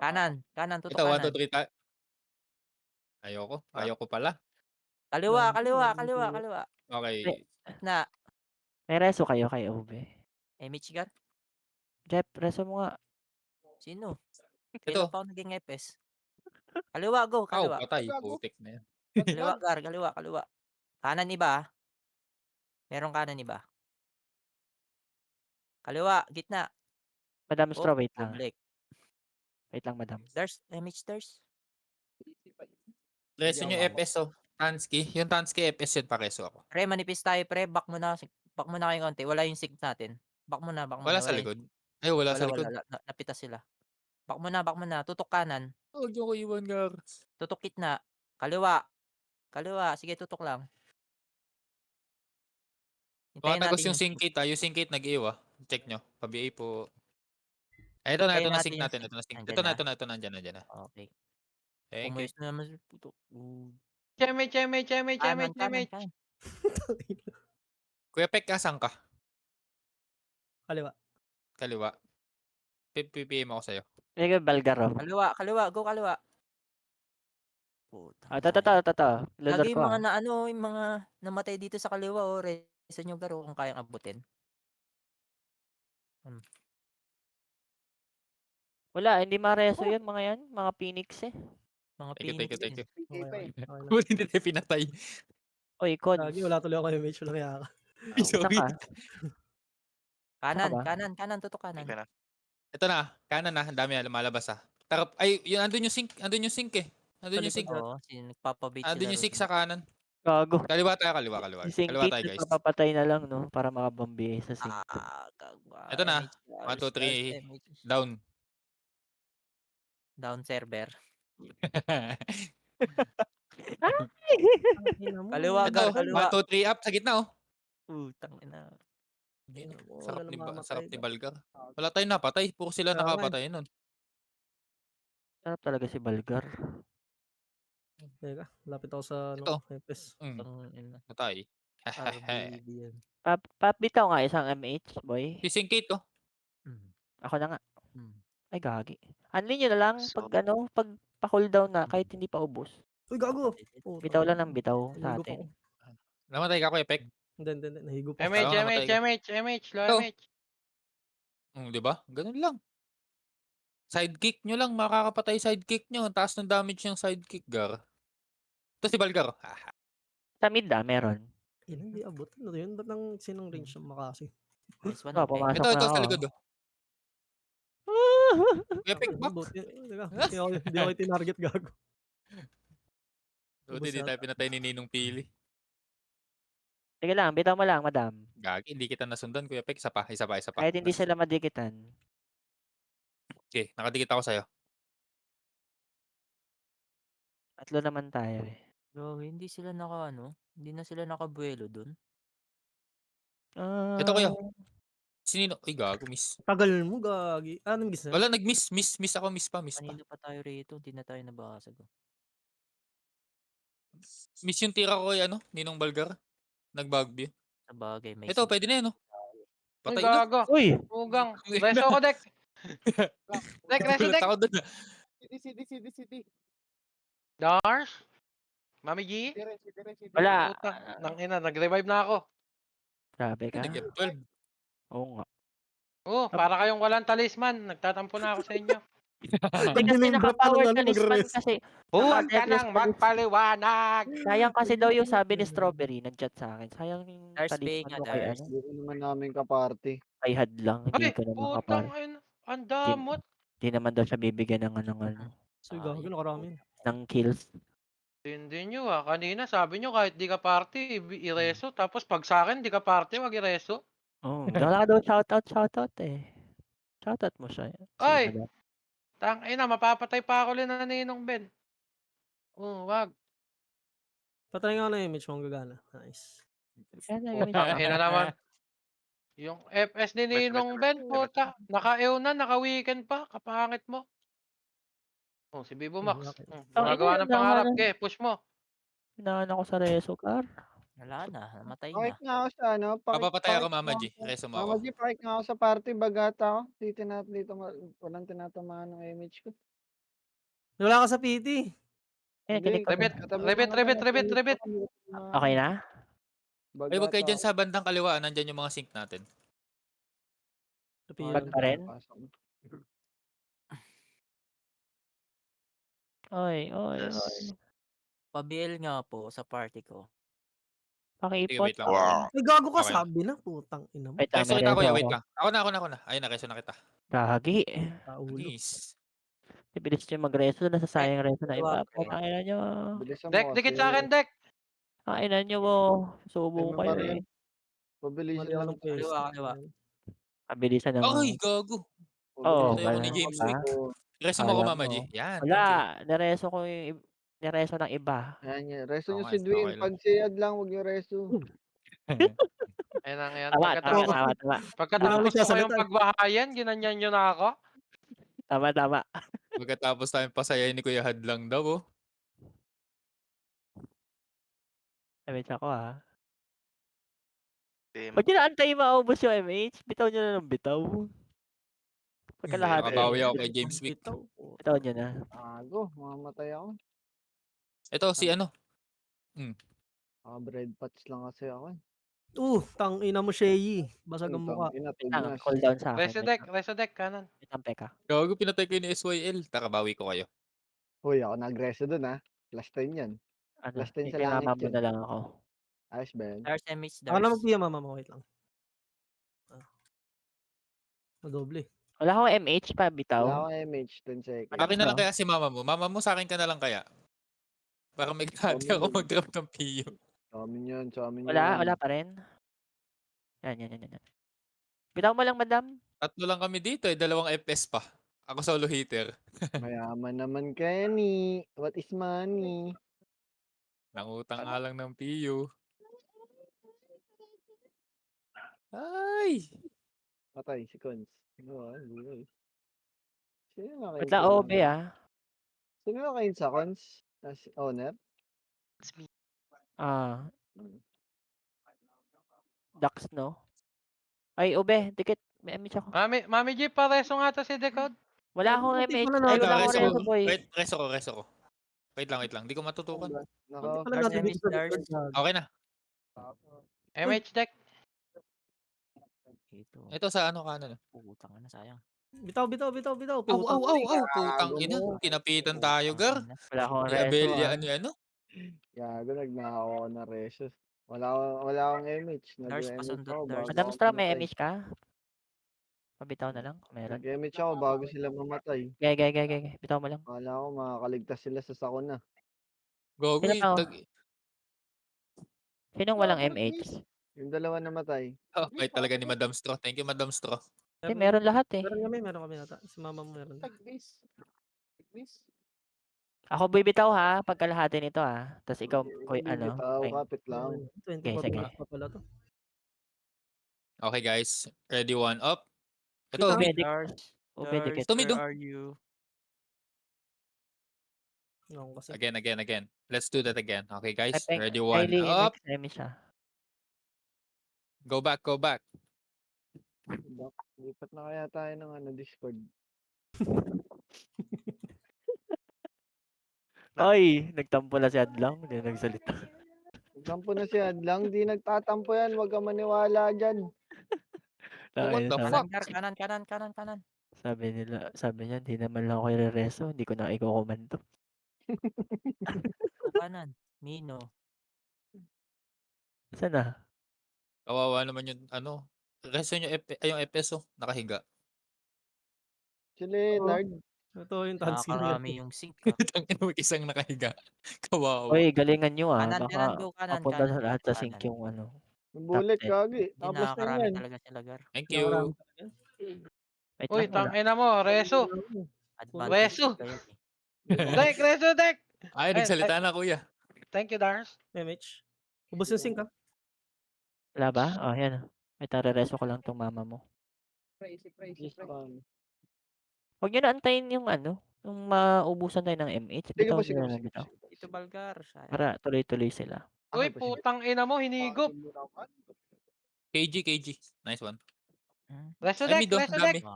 Kanan, tutok Ito, 1, kanan. 2, 3, Ayoko pala. Kaliwa. Okay. Na, May reso kayo kay Obi. Michigan? Jeff, reso mo nga. Sino? Ito. Kailan pa ako naging FS? Kaliwa, go, kaliwa. Patay. Gago. Putik na yan. Kaliwa, Gar, kaliwa. Kanan iba. Merong kanan iba. Kaliwa, gitna. Madam Straw, wait lang. Public. Wait lang, madam. There's, there's. Reso nyo Hindi ako FS oh. Tansky. Yung Tansky FS yun, pareso ako. Pre, manipis tayo, pre. Back mo na kayo konti. Wala yung sync natin. Back mo na. Wala sa yung- likod. Ay, wala sa likod. Wala. Napitas sila. Back mo na. Tutok kanan. Huwag nyo ko iwan, Gar. Tutok gitna. Kaliwa. Sige, tutok lang. Hintayin Tumatagos natin yung sync kit Yung sync kit nag-iwa. Check nyo. Pa-BA po. Ay, ito na Hintayin sync natin natin. yung Ito na sync. sync. Ito na. Nandiyan na. Okay. Thank you. Pumayos na naman si puto. MH. Kanan. Kuya Pek, asan ka? Kaliwa. Kaliwa. PPM ako sa'yo. May Balgar oh. Kaliwa. Go, kaliwa. Puta. Tata. Lodor Lagi ko yung mga ah. yung mga namatay dito sa kaliwa, Reso nyo garo kung kayang abutin. Wala, hindi mareso yan, mga yan. Mga Phoenix eh. Mga Thank Phoenix. you. PK pa eh. Okay na. Buti hindi tayo pinatay. Oy, Cons. Lagi, wala tuloy ako yung MH. Walang yaka. Saan Sorry. ka? Kanan, tutok kanan. Ito na. Kanan na. Ang dami na lumalabas ah. Tarap. Ay, yun, andun yung sink. Andun yung sink eh. Andun yung sink. Oo, nagpapabait sila. Andun yung sink ron. sa kanan. Gago. Kaliwa tayo. Kaliwa Si Singkit tayo guys. papapatay na lang, no? Para makabambi sa Singkit. Gagwa. Ito na. 1, 2, 3. Down. Down server. Kaliwa. Kaliwa, go, kaliwa. 1, 2, 3 up. Sa gitna oh. Putang ina. Sarap ni Balgar. Wala tayong napatay. Puro sila Kaya nga eh. nakapatay nun. Sarap talaga si Balgar. Teka, lapit ako sa Ito. FS. Putang ina. Patay. RBD yan. Bitaw nga isang MH, boy. Si Singkate oh. Ako na nga. Hmm. Ay, gagi. Unli nyo na lang pag pag pa-cooldown na kahit hindi pa ubos. Uy, gago! Bitaw lang ng bitaw sa Nahigo pa atin. ako. Namatay ka ko, Epek. Hindi. Nahigo pa. MH, low Ito. MH. Di ba? Ganun lang. Sidekick nyo lang, makakapatay sidekick nyo. Ang taas ng damage yung sidekick, Gar. Ito si Balgar. Sa mid meron. Hindi abot. Ano yun? Ba't nang sinong range ng makasi? Nice one, Oh, okay. pumasok Ito, na sa ako. likod oh. Epek back. Hindi ako tinarget gago. Buti di tayo pinatay ni Ninong Pili. Sige lang, bitaw mo lang, madam. Gagi, hindi kita nasundan, Kuya Pek. Isa pa, isa pa, isa pa. Kahit hindi Last. sila madikitan. Okay, nakadikit ako sa'yo. Tatlo naman tayo eh. Bro, hindi sila hindi na sila nakabuelo dun. Ito kuya. Ah, Sinino? Ay, gago, miss. Tagal mo, gagi. Anong gisa? Wala, nag-miss. Miss ako, miss pa. Kanina pa tayo rito, hindi na tayo nabasag. Miss yung tira ko kay Ninong Balgar. Nag-Baguio. Sa bagay, may Ito, sig- pwede na yan, no? Uy, Patay na. gago. Uy! Ugang. Ang Reso ina. ko, Dek. Dek, reso, Nagulat Dek. ako dun. CD. Dars? Mami G? CD. Wala. Puta, nang ina, nag-revive na ako. Grabe ka. Nag-F12. Oo nga. Para kayong walang talisman. Nagtatampo na ako sa inyo. Hindi kasi Name drop ka naka-power ng talisman mag-rest. kasi. Huwag ka Naka-deathless nang talisman. magpaliwanag. Sayang kasi daw yung sabi ni Strawberry, nag-chat sa akin. Sayang yung Dars, talisman pay nga, mo kay Dars. Hindi ko naman namin kaparty. kay Hadlang. Hindi Ay, ko naman putang kapal. ina. Ang damot. Hindi naman daw siya bibigyan ng So, gagi, nakarami. ng kills. Hindi nyo Kanina sabi nyo kahit di ka party, ireso. Tapos pag sa akin, di ka party, wag ireso. Oh, wala ka daw shoutout eh. Shoutout mo siya. Ay! Madam. Tang ina, mapapatay pa ako na Ninong Ben. Wag. Patry nga na image mo, ang gagana. Nice. Putang ina naman. Yung FS ni Ninong Ben, puta. Naka-EO na, naka-weekend pa. Kapangit mo. Si Bibo Max. Bakit? Gumagawa ina, ng pangarap. naman. Okay, push mo. Hinaan ako sa Resocar. Wala na, namatay Pakik na. nga ako sa Papapatay ako, Mama G. Reso mo ako. Mama G, pakik nga ako sa party. Bagata ako. Dito walang tinatamaan ng image ko. Wala ka sa PT. Eh, kinik ko. Rebit. Okay na? Ay, wag kayo dyan sa bandang kaliwa. Nandyan yung mga sync natin. Sa Bag PT. pa rin? Oy. Pa-BL nga po sa party ko. Sige, Pakipot. wait lang. Ay, gago ka, Okay. sabi na. Putang ina mo. Wait lang, Reso may kita, reso kuya. ako. Wait lang. Ako na. Ayun na, reso na kita. Gagi. Paulo. Nice. Bilis nyo mag-reso. Nasasayang reso na iba. Kaliwa, Putang ina nyo. Bilisan mo Dek, dikit sa akin, Dek. Ang ina nyo mo. Subo Tingnan kayo pa rin. eh. Pabilisan Mali ako lang. ng pwesto. Kaliwa. Kabilisan ng... Ay, gago. Oo, Patay ako wala. ni James Ah, Wick. Reso mo ako, Alam Mama mo. G. Yan. Wala. Thank you. Nareso ko yung... Nareso ng iba. Ayan yan. Resto nyo Okay, si Dwayne. okay lang. Pag siyad lang, huwag nyo resto. Ayun ang yan. Tama. Pagkatapos ko sasalita. kayong pagbahayan, ginanyan nyo na ako. Tama. Pagkatapos tayong pasayahin ni Kuya Hadlang daw, oh. MH ako Pag nyo naantay maubos yung MH, bitaw nyo na ng bitaw. Pagkalahati. Makabawi ako kay James Wick. Bitaw nyo na. Ago, mamamatay ako. Ito, si Bread pots lang kasi ako. Tang ina mo, Shei. Basag ang mukha. Wait lang, cool down sa akin. Reso Dek, kanan. Wait lang, Peka. Gago, pinatay ko ni SYL. Takabawi ko kayo. Uy, ako nag-resto dun Plus 10 yan. Ano, Last time sa ikinama langit mo yun. na lang ako. Ayos ba yan? Dars, MH, Ako na Dars. mag-PM, mama mo. Wait lang. Madoble. Wala akong MH pa, bitaw. Wala akong MH 10 seconds. Alam Akin na mo. lang kaya si mama mo. Mama mo sa akin ka na lang kaya. Para may gati ako mag-drop ng PU. Sa amin yan. Wala pa rin. Yan. Bitaw mo lang, madam. Tatlo lang kami dito 2 FPS pa. Ako solo hitter. Mayaman naman Kenny. What is money? Nangutang nga lang ng PU. Ay! Patay si Cons. Hindi. Sino na kayo? Wait lang, OB Sino na kayo sa Cons? As owner? Dax, no? Ay, OB, dikit. May MH ako. Mami G, pareso nga to si Decode. Wala akong Hindi MH. pala Ay, wala natin. akong reso, boy. Reso ko. Wait lang. Di ko matutukan. Naka, Pala Dars, natin MH, dito sa Dars. Discord. Okay na. MH Deck. Ito sa kanan. Putang na, sayang. Bitaw. Aw. Putang. Putang ina. Kinapitan tayo, gar. Wala akong Ni reso. Abelia, ni ano? Gago, nagnakaw ako ng resos. Wala akong MH. Dars, Nag-MH pasundot, ako Dars. bago Madam ako Stra, may mamatay. MH ka? Pabitaw na lang, kung meron. Nag-MH ako bago sila mamatay. Gaya. Bitaw mo lang. Akala ko makakaligtas sila sa sakuna. Gogo Sino eh. to? Sinong walang MH? Yung dalawa namatay. Oh, bait talaga ni Madam Straw. Thank you, Madam Straw. Hindi, meron lahat eh. Meron kami nata. Si mama mo meron. Ako bibitaw ha, pagkalahati nito ha. Tapos ikaw, Hindi ano, bitaw, Peng. kapit lang. 24 sige. pa pala to. Okay, guys. Ready, one up. Kita Ito, mo? mid. Stars, Ube dikit. stars, Tumido. where are you? Ako kasi. Again. Let's do that again. Okay, Ay, guys. Peng, Ready, one Kylie, up. next time siya. Go back. Lipat na kaya tayo ng Discord. Ay, nagtampo na si Adlang. Hindi nagsalita. Nagtampo na si Adlang, di nagtatampo yan, wag ka maniwala dyan. What the fuck? Kanan, Gar, kanan. Sabi niya, hindi naman lang ako i-reso. Hindi ko na iko-komando. Go kanan. Mino. Saan na? Kawawa naman yung ano. Reso yung FSO. Nakahiga. Si Leonard, Ito yung Tansin niya. Nakakarami yung sync. Tangina mo, isang nakahiga. Kawawa. Uy, galingan nyo ah. Kanan, Baka go kanan. mapunta sa lahat sa sync kanan. yung ano. yung bullet, Top 10. kagi. Hindi, Tapos na nakakarami yan. talaga sila, Gar. Thank Nakarami you. talaga. Wait Uy, lang, wala. tangina mo, Reso. Advantage Weso. pa yan eh. Dek, Reso, Dek. Ay, nagsalita na, kuya. Thank you, Dars. MH. Ubus yung sync ha. Wala ba? Oh, yan. May tare-reso ko lang tong mama mo. Yes, man. Huwag nyo na antayin yung ano. Yung maubusan tayo ng MH. Sige Bitaw po, sige nyo po, na sige po. bitaw. sige po. Ito, Balgar. Sayang. Para tuloy-tuloy sila. Uy, Okay po, sige. putang ina mo, hinigop. KG. Nice one. Reso, Ay, Dek, mid oh. Reso, Dami. Dek.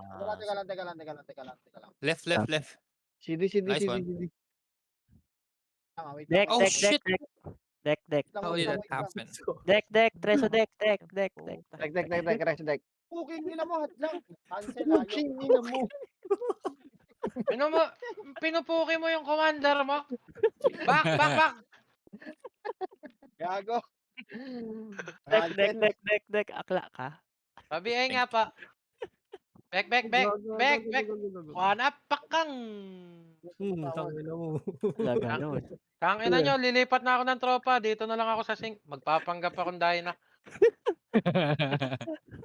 Left. CD. Nice one. Dek, Oh, shit. Dek. How did that happen? Dek, Treso, Dek. Dek. Rest deck. Puking ina mo. Pinupuki mo yung commander mo. Back. Gago. Dek. Akla ka. Pabiay nga pa. Back. One up, pakang. Tangina mo. Wala ganun. Tangina nyo, lilipat na ako ng tropa. Dito na lang ako sa sync. Magpapanggap akong Dyna.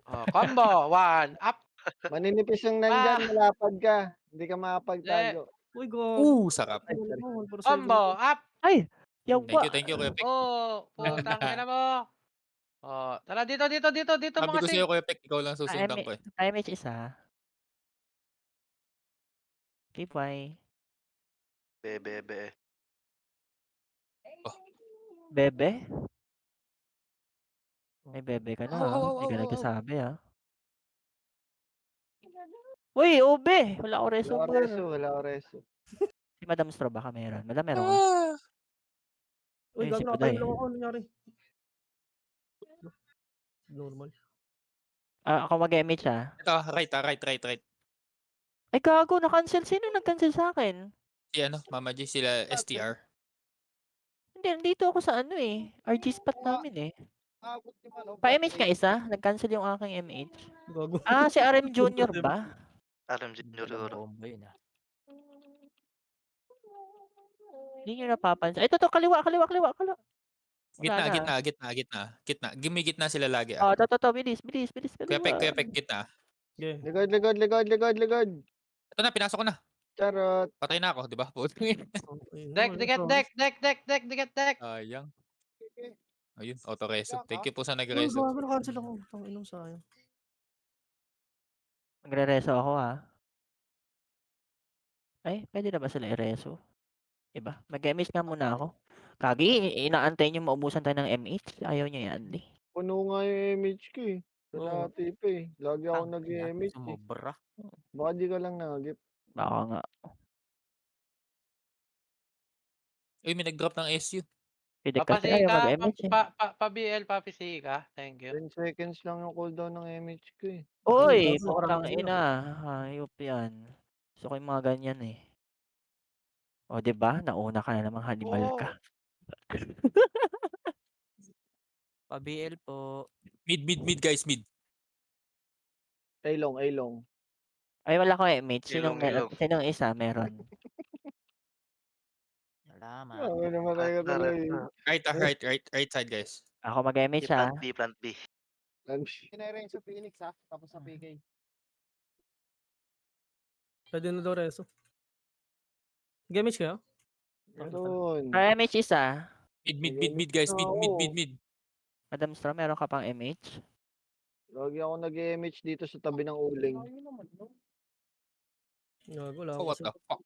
Oh, combo, one up. Maninipis yung nandyan, malapad ka. Hindi ka makapagtago. Uy, go. Sarap. Combo, up. Ay! Yawa! Thank you, Kuya Pek. Oh, putang ina mo. Oh, tara dito Sabi mga ko sync. sa'yo, Kuya Pek, ikaw lang susundan ko eh. MH isa. Kipay. Bebe? May bebe ka na ha. Hindi ka nagsasabi ha. Uy, Obe! Wala ako reso. Wala ko reso. Si Madam Straw baka meron. Madam, meron ka. Uy, Eh, si gago Puday. nakatayo lang ako. Ano nangyari? Normal. Ako mag-MH ha. Ito, right. Ay, gago. Na-cancel. Sino nag-cancel sa akin? Si Mama G, sila STR. Hindi, nandito ako sa ano eh. RG spot namin eh. Pa-MH ka isa? Nag-cancel yung aking MH. Gago. Ah, si RM Junior ba? Combo yun ah. Hindi nyo napapansin. Ito, kaliwa. Wala Gitna. Gitna sila lagi Oh, ah. to. Bilis. Kuya Pek, gitna. Okay. Likod. Ito na, pinasok ko na. Charot. Patay na ako, di ba? Dek. Ayang. Ayun, auto-reso. Thank you po sa Uy, nag-reso. gago na-cancel ako. Tanginong sayang. Magre-reso ako ha. Ay, pwede na ba sila i-reso? Iba? Mag-MH nga muna ako. Kagi, inaantay nyo maubusan tayo ng MH. Ayaw nyo yan, di. Puno nga yung MH ko eh. Sa Oo. dati pa eh. Lagi ako nag-MH eh. Sumobra. Baka di ka lang nagip. Baka nga. Uy, may nag-drop ng SU. Pwede kasi ayaw Papasi mag-MH eh. ka, pa-BL, papisi ka. Thank you. 10 seconds lang yung cooldown ng MH ko eh. Uy, gago, putang nakaraan ina. Hayop yan. Gusto ko yung mga ganyan eh. O, diba? Nauna ka na namang hanimal ka. Pa-BL po. Mid, guys, mid. A-long. Ay, wala ko MH. Ilong. Sinong isa meron? Salamat. Namatay ka tuloy. Right side, guys. Ako mag-MH ha. Plant B. Kinairin sa Phoenix ha, tapos sa PK. Pwede na daw reso. Gamage kayo? Meron. MH isa. Mid guys, mid. Madam Straw, meron ka pang MH? Lagi ako nag-MH dito sa tabi ng uling. Gago, wala Oh, ako what kasi. the fuck?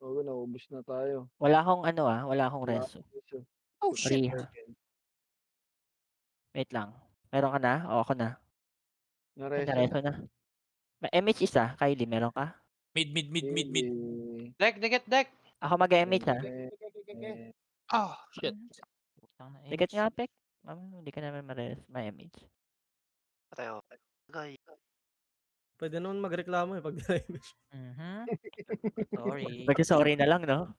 Oo, naubos na tayo. Wala akong ano wala akong Wala reso. reso. Oh shit. Free. Wait lang. Meron ka na? O ako na. Ay, Nareso nareso na. na. MH isa. Kylie, meron ka? Mid. Deck, dikit. Ako mag-MH ha. Ah, shit. Putang na Ticket H. nga, Pek. Hindi ka naman ma-MH. Patay ako. Gay. Pwede naman magreklamo pag damage. Sorry. Magsasorry na lang, no?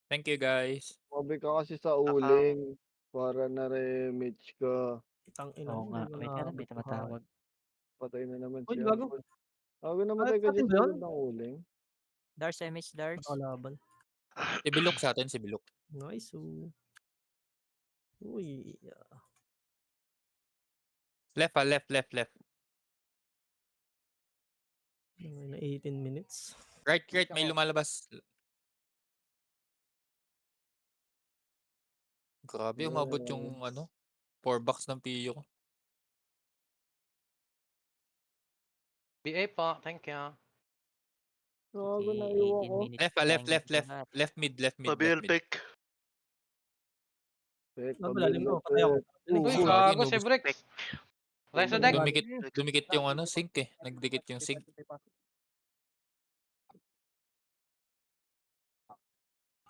Thank you guys. Mabi ka kasi sa uling. Para na-remage ka. Tangina. Oo nga. hindi ko Wait, naabot may yung tumatawag. Patay na naman Uy, si gago. Ampon. Gago namatay ka Sa atin dyan ba sa yun? likod ng uling. Dars, MH, Dars. Nakalaban. Si Bilok sa atin, si Bilok. Nice. Uy. Left. Ay, na 18 minutes. Right, may lumalabas. Grabe, umabot yung 4 box ng PU ko. BA po, thank you. Gago na 18 iwan ko. minutes. Left mid. Pabil pick. Pek, Malalim pabili, mo. Patay ako. Pek. Uy, Gagi, gago si inubos. Bricks. Reso deck. Dumikit yung sink eh. Nagdikit yung sink.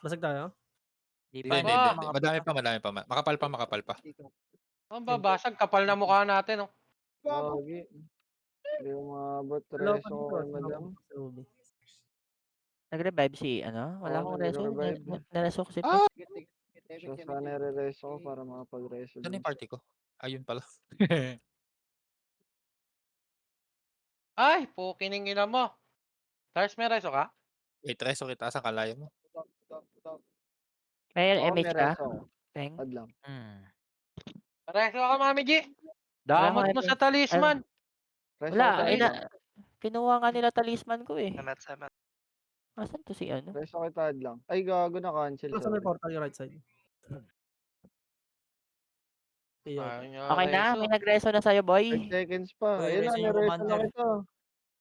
Basag tayo? Di Hindi. pa. Madami pa. Makapal pa. Ang babasag, kapal na mukha natin, oh. Gagi. Hindi umabot. Dalawa pa Reso dito. ko kay madam. Sa lobby. Nag-revive si, wala Oo, akong reso. nag-revive. Nareso ko si Pek. Ah! So, sana re-reso ko para makapag-reso Ano dun. yung party ko? Ayun pala. Ay, pukining ina mo. Tars, may reso ka? Wait, reso kita. Saan kalayo mo? May Oo, MH may ka? reso ko. Peng? Ad lang. Reso ka, Mami G. Wala Damot akong mo sa MH. talisman. Reso Wala. ko tayo. Kinuha nga nila talisman ko eh. Samat. Asan to si Reso ko tayo lang. Ay, gago na cancel. Sa may Sorry. portal yung right side. Ayaw niya Okay na? reso. May nagreso na sa'yo, 5 boy? seconds pa. Uy, Ayun na, reso yung nireso na commander. kita.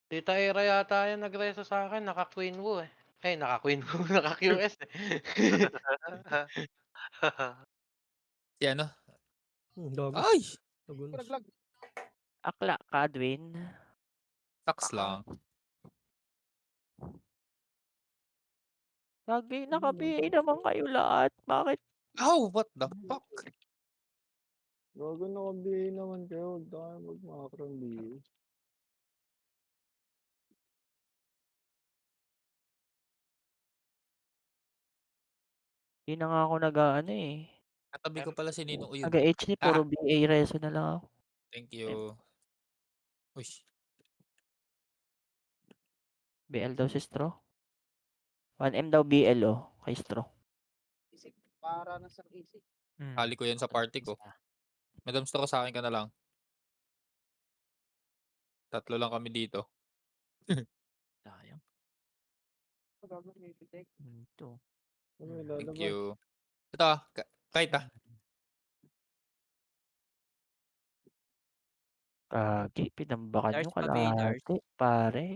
Tita Era yata yung nagreso sa akin. Naka-Queen Wu eh. Eh, naka-Queen Wu. Naka-QS eh. Si ano? Gago. Ay! Gago. Akla, Kadwin. Tax lang. Lagi naka-PA naman kayo lahat. Bakit? Oh, what the fuck? Gago na kabihin naman kayo. Huwag tayo mag-macron bihi. Hindi na nga ako nag-ano eh. Katabi ko pala si Ninong Uyun. Nag-HD, puro BA reso na lang ako. Thank you. Uy. BL daw si Stro. 1M daw BL kay Stro. Para na sa easy. Hali ko yan sa party ko. Madam Stro, sa akin ka na lang. 3 lang kami dito. Sayang. Ito. Thank you. Ito kahit Kagi, pinambakan Dars nyo pa, Bay, Dars. kalahati, pare.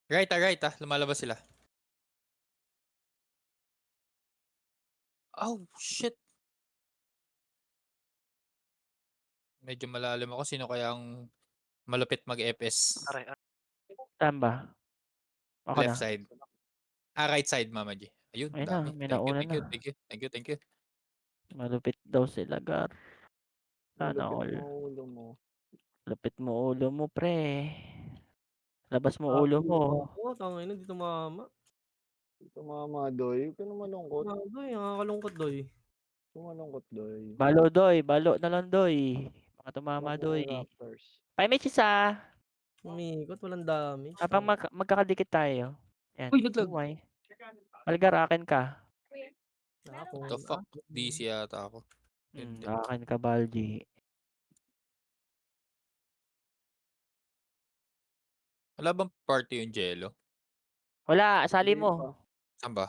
Right lumalabas sila. Oh, shit. Medyo malalim ako. Sino kaya ang malupit mag-FS? Aray. Saan ba? Ako Left na. side. Right side, Mama G. Ayun, Ayun dami. na, may Thank nauna you. na. Thank you. Malupit daw sila, Gar. Sana Malupit all. mo ulo mo. Lupit mo ulo mo, pre. Labas mo ulo mo. Oo, tangina. Dito mama. Ito mama, doy. Huwag ka na malungkot. Doy, nakakalungkot, doy. Malungkot, doy. Balo, doy. Balo na lang, doy. Mga tumama, Wala doy. na Raptors. Paimage isa. Umikot, walang damage. Habang magkakadikit tayo. Yan. Uy, naglag. Umay. Malgar, akin ka. Ako. The fuck? DC yata ako. Hindi. Akin ka, Baldi. Wala bang party yung Jello? Wala, sali Hindi mo. pa. Saan ba?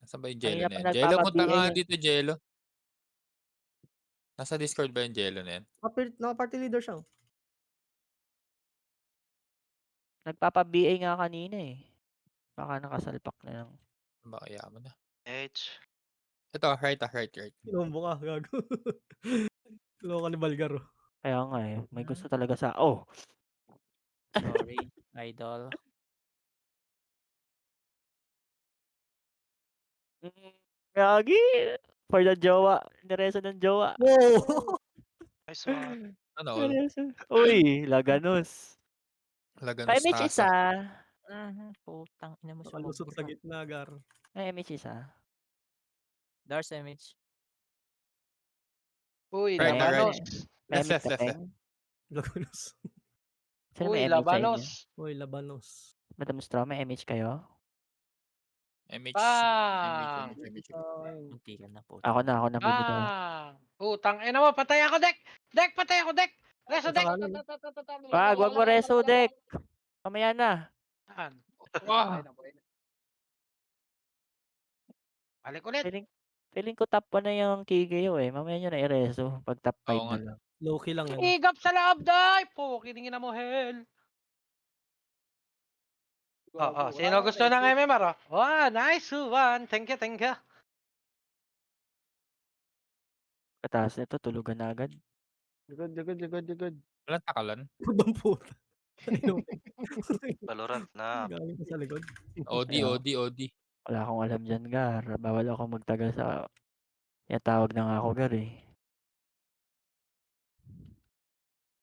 Saan ba yung Jello Kanina na pa yan? Jello, punta nagpapa-BA. nga dito, Jello. Nasa Discord ba yung Jello na yan? Naka-party leader siya. Nagpapa-BA nga kanina eh. Baka nakasalpak na lang. Ba kaya mo na? H. Ito, right. Kinombo ka, gago. Loko ni Balgar. Oh. Kaya nga eh, may gusto talaga sa... Oh! Sorry, idol. Gagi! For the jowa. Nireso ng jowa. Wow! Nice one. Ano all? Nireso. Uy, Laganos. Laganos Pa-MH isa. Putang ina mo Nakalusot sa sumobra. gitna, Gar. May MH isa. Dars MH. Uy, Right, labanos. May Left, MH left, ka, left, Peng? Lagunos. Sino Uy, may MH sa inyo? labanos. Uy, Labanos. Madam Straw, may MH kayo? MH. Bang! MH. Akin. Munti ka na po. Ako na bibili. Bang! Utang ina mo, patay ako, Dek! Dek, patay ako, Dek! Reso, Dek! Wag mo reso, Dek! Mamaya na. Saan? Wow! Balik ulit. Feeling ko top 1 na yung Kigeyo eh. Mamaya nyo na i-reso. Pag top 5 Oo na nga. lang. Low-key lang yan. Igap sa loob, Day! Po, kiningin na mo, hell. Oo, sino gusto ng MMR? Oh, nice one. Thank you, thank you. Pagkatapos nito, tulugan na agad. Ligod. Walang takalan. Pudang puta. Kanino? Valorant na. Galing pa sa likod. OD. Wala akong alam dyan, Gar. Bawal ako magtagal sa... Yan tawag na nga ako, Gar eh.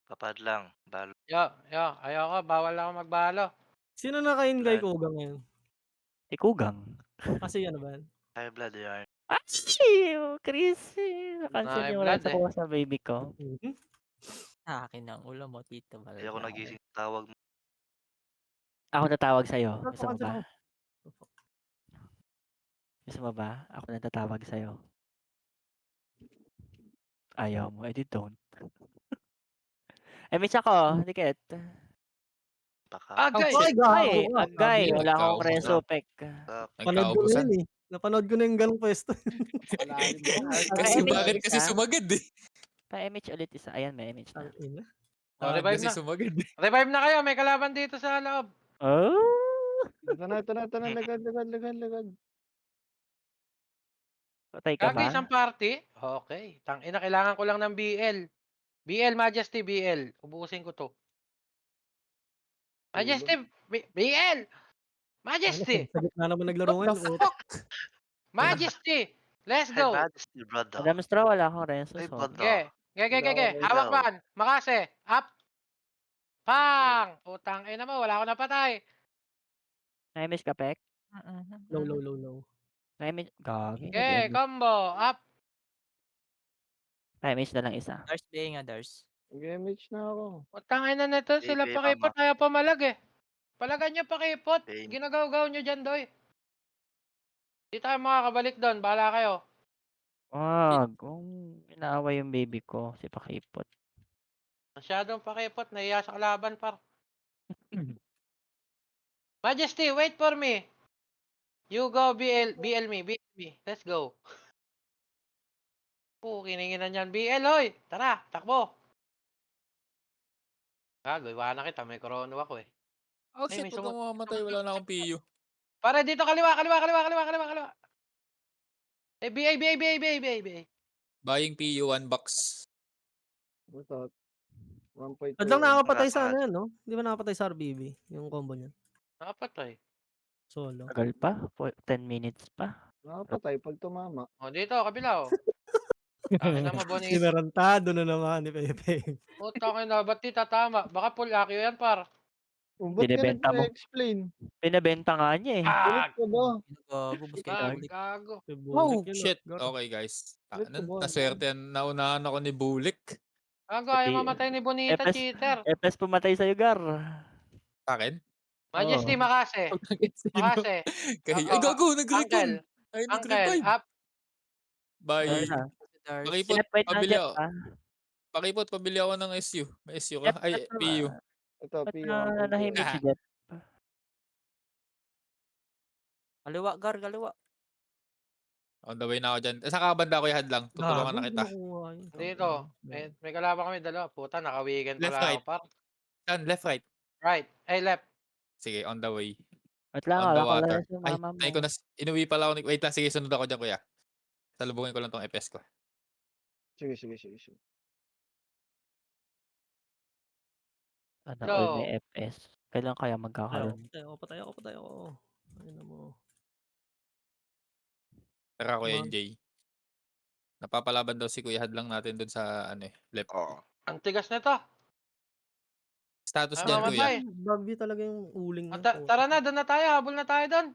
Papad lang. Balo. Ayoko, bawal ako magbalo. Sino naka-invite ko ngayon? Ikugang. Kasi ano ba yan? High blood yarn. Ay! Chris! Napansin niyo wala blood sa kuha sa baby ko. Mhm. Sa akin ang ulo mo, Tito Hindi ako Balgar. nagising tawag mo. Ako natawag sa'yo. Gusto mo Cancel ba? ako. Gusto mo ba? Ako natatawag sa'yo. Ayaw mo. Edit don't. miss ako. Dikit. Baka. Agay! Ay, gago Ay, ka. agay. Sabi, Wala akong Nagkaubusan. reso, Pek. Panood ko na Nagkaubusan. yun eh. Napanood ko na yung ganong pwesto. Kasi MH bakit kasi isa. sumagad eh. Pa-MH ulit isa. Ayan, may MH na. Ang ina. Oh, revive Kasi na. sumagad eh. Revive na kayo, may kalaban dito sa loob. Oh! Ito na. Ligod. Patay ka Gagi, ba? isang party? Okay. Tangina, kailangan ko lang ng BL. BL, Majesty, BL. Ubusin ko to. Majesty, BL! Majesty! Sa gitna naman naglaro What the ngayon. fuck? Majesty! Let's Hey, go! Majesty, brother. Madam Straw, wala akong reso. Hey, So. brother. Ge. Hawak man. Makase. Up. Pang! Putang ina mo, wala ako napatay. Na-MH ka, Pek? Low. Na-MH. Gagi. Ge, combo. Up. Na-MH na lang isa. Dars BA nga, Dars. Nag-MH na ako. Putang ina na to, sila Baby, pakipot, ayaw pamalag eh. Palagan nyo pakipot. Baby. Ginagaw-gaw nyo dyan, doy. Di tayo makakabalik doon, bahala kayo. Wag. Kung inaaway yung baby ko, si Pakipot. Masyadong pakipot, nahiya sa kalaban, par. Majesty, wait for me. You go, BL me. Let's go. Kininginan yan, BL, hoy. Tara, takbo. Gago, iwanan na kita, may corona ako eh. Oh Ay, shit, may huwag kang mamamatay. Wala na akong PU. Para dito, kaliwa. BA. Buying PU 1 box. Ito. 1.2. At lang nakakapatay sa Lahat. ano yan, no? Di ba nakapatay sa RBB? Yung combo niya. Nakapatay. Solo. Tagal pa? 10 minutes pa? Nakapatay pag tumama. O, dito, kabila, o. Tangina mo, bonito. Sinarantado na naman ni Pepe. Putang ina, ba't di tatama? Baka full akyo yan, par. Ba't ka Binibenta mo. nag-explain? Pinabenta nga niya eh. Ulit ka ba? Gago, bus kayo Gago, ulit. gago. Oh shit. Okay guys. Ulit ka ba? Naswerte yan. Naunahan ako ni Bulik. Gago, ayaw Pati- mamatay ni Bonita, Epes- cheater. Epes pumatay sa'yo, Gar. Sa akin? Majesty, Oo. makase. Makase. Kay, Oo, ay gago, nag-recon. Uncle, Ay, Uncle, nag-revive. up. Bye. Ayun na. Si Dars. Pakipot, Left right pabili nandiyan ako. pa. Pakipot, pabili ako ng SU. May SU ka? Jeff, Ay, ba't PU. Ito, ba't Pio. ang nanahimik control. si Jeff? Kaliwa, Gar, kaliwa. On the way na ako dyan. Sa kabanda ko yung hadlang. Tutulungan Gago, na kita. kinukuha yun. Dito. May kalaban kami dalawa. Puta, naka-weekend Left, pala right. ako, par. Saan? Left, right. Right. Ay, left. Sige, on the way. Wait lang, On the wala ko lang water. sa Ay, mama mo. ko na. Inuwi pala ako. Wait lang, sige, sunod ako dyan, kuya. Salubungin ko lang tong FS ko. Sige, sige, sige, sige. Sana Go. all may FS. Kailan kaya Patay magkakaroon? ako. Ayun na mo. Tara, Kuya Man. NJ. Napapalaban daw si Kuya Hadlang natin dun sa left. Oo. Ang tigas nito. Status Ay, dyan, mamatay. Kuya. Bagby talaga yung uling niya. Tara na, doon na tayo. Habol na tayo doon.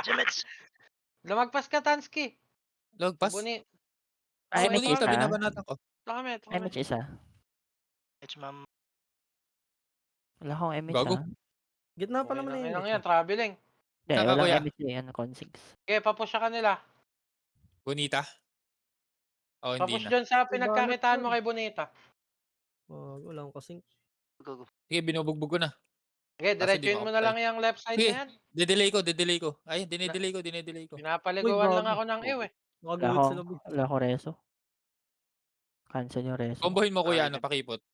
Jimets! Lumagpas ka, Tansky. Logpass? Buni. Ay, Oh, may ito isa. kami. binabanatan ko. Ito kami, ito Ay, kami. may isa. It's ma'am. Wala akong MH Gago. ha. Gitna pa Okay naman lang, na okay yun. lang yan, traveling. Hindi, Saan ka, walang kuya? MH eh. Consig. Okay, papush ka kanila. Bonita? Oh, hindi Papush na. dyan sa May pinagkakitaan banat mo yun. kay Bonita. Wala akong kasing. Go, go. Sige, binubugbog ko na. Okay, Kaso di diretsuin mo na makapatay. lang yung left side Sige. na yan. Didelay ko. Ay, dinedelay ko. Pinapaliguan lang gago. ako ng ew eh. Nakaguhit sila. Wala akong reso. Cancel yung reso. Kombohin mo, Kuya, Ay, pakipot.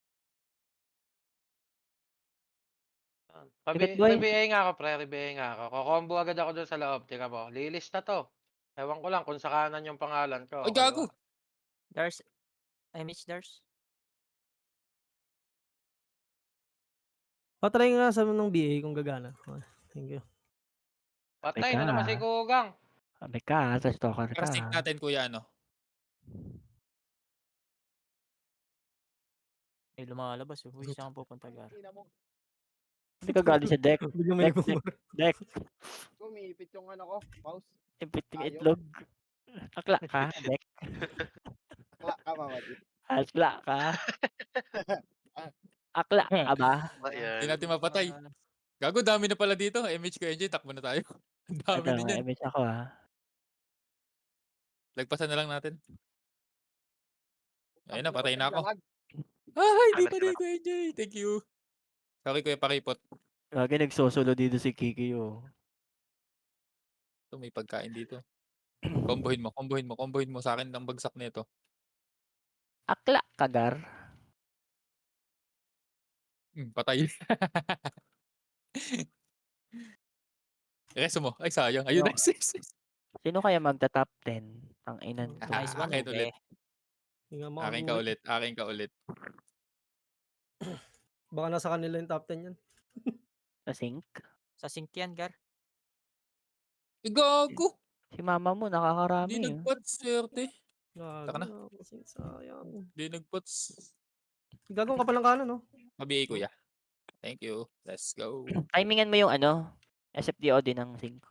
Ingat, boy. Rebiay nga ako, pre. Rebiay nga ako. Kukombo agad ako doon sa loob. Tika mo. Lilista to. Ewan ko lang kung sa kanan yung pangalan ko. Ay, gago! Dars. MH Dars. Patry nga sa ng BA kung gagana. Okay, thank you. Patay Teka. na naman si Kugang. Sabi ka, sa stalker ka. Kasing natin, Kuya, May lumalabas. Uy, saan pupunta, Gar? Hindi ka galing sa deck. Bigyan may Deck, deck. Umiipit yung ko, mouse. Impit yung Ayaw. itlog. Akla ka, deck. Akla ka, mamadi. Akla ka. Akla ka ba? Ba yan? Hindi natin mapatay. Gago, dami na pala dito. MH ko, NJ, takbo na tayo. Ang dami Ito, din may yan. MH ako ha. Lagpasan na lang natin. Ayun na, patay na ako. Lakad. Ay, di Salamat, pa rin ko, NJ. Thank you. Sorry, Kuya, pakipot. Lagi nagsosolo dito si Kiki oh. Ito, may pagkain dito. Kombohin mo. Sa akin ang bagsak nito. Akla ka, Gar. Patay. Reso mo. Ay, sayang. Ayun, No. nice. Sino kaya magta-top 10? Ang inan to. Nice one, Akin ulit. Hindi nga Akin makaguhit. ka ulit. Baka nasa kanila yung top 10 yan. Sa sync. Sa sync yan, Gar. Gago. Si mama mo Hindi nakakarami. nagpats, swerte. Gago Taka na. na. Kasing sayang. Hindi nagpats. Gagawin ka pa ng kanan, no? Mabiyay, Kuya. Thank you. Let's go. Timingan mo yung SFDOD ng sync.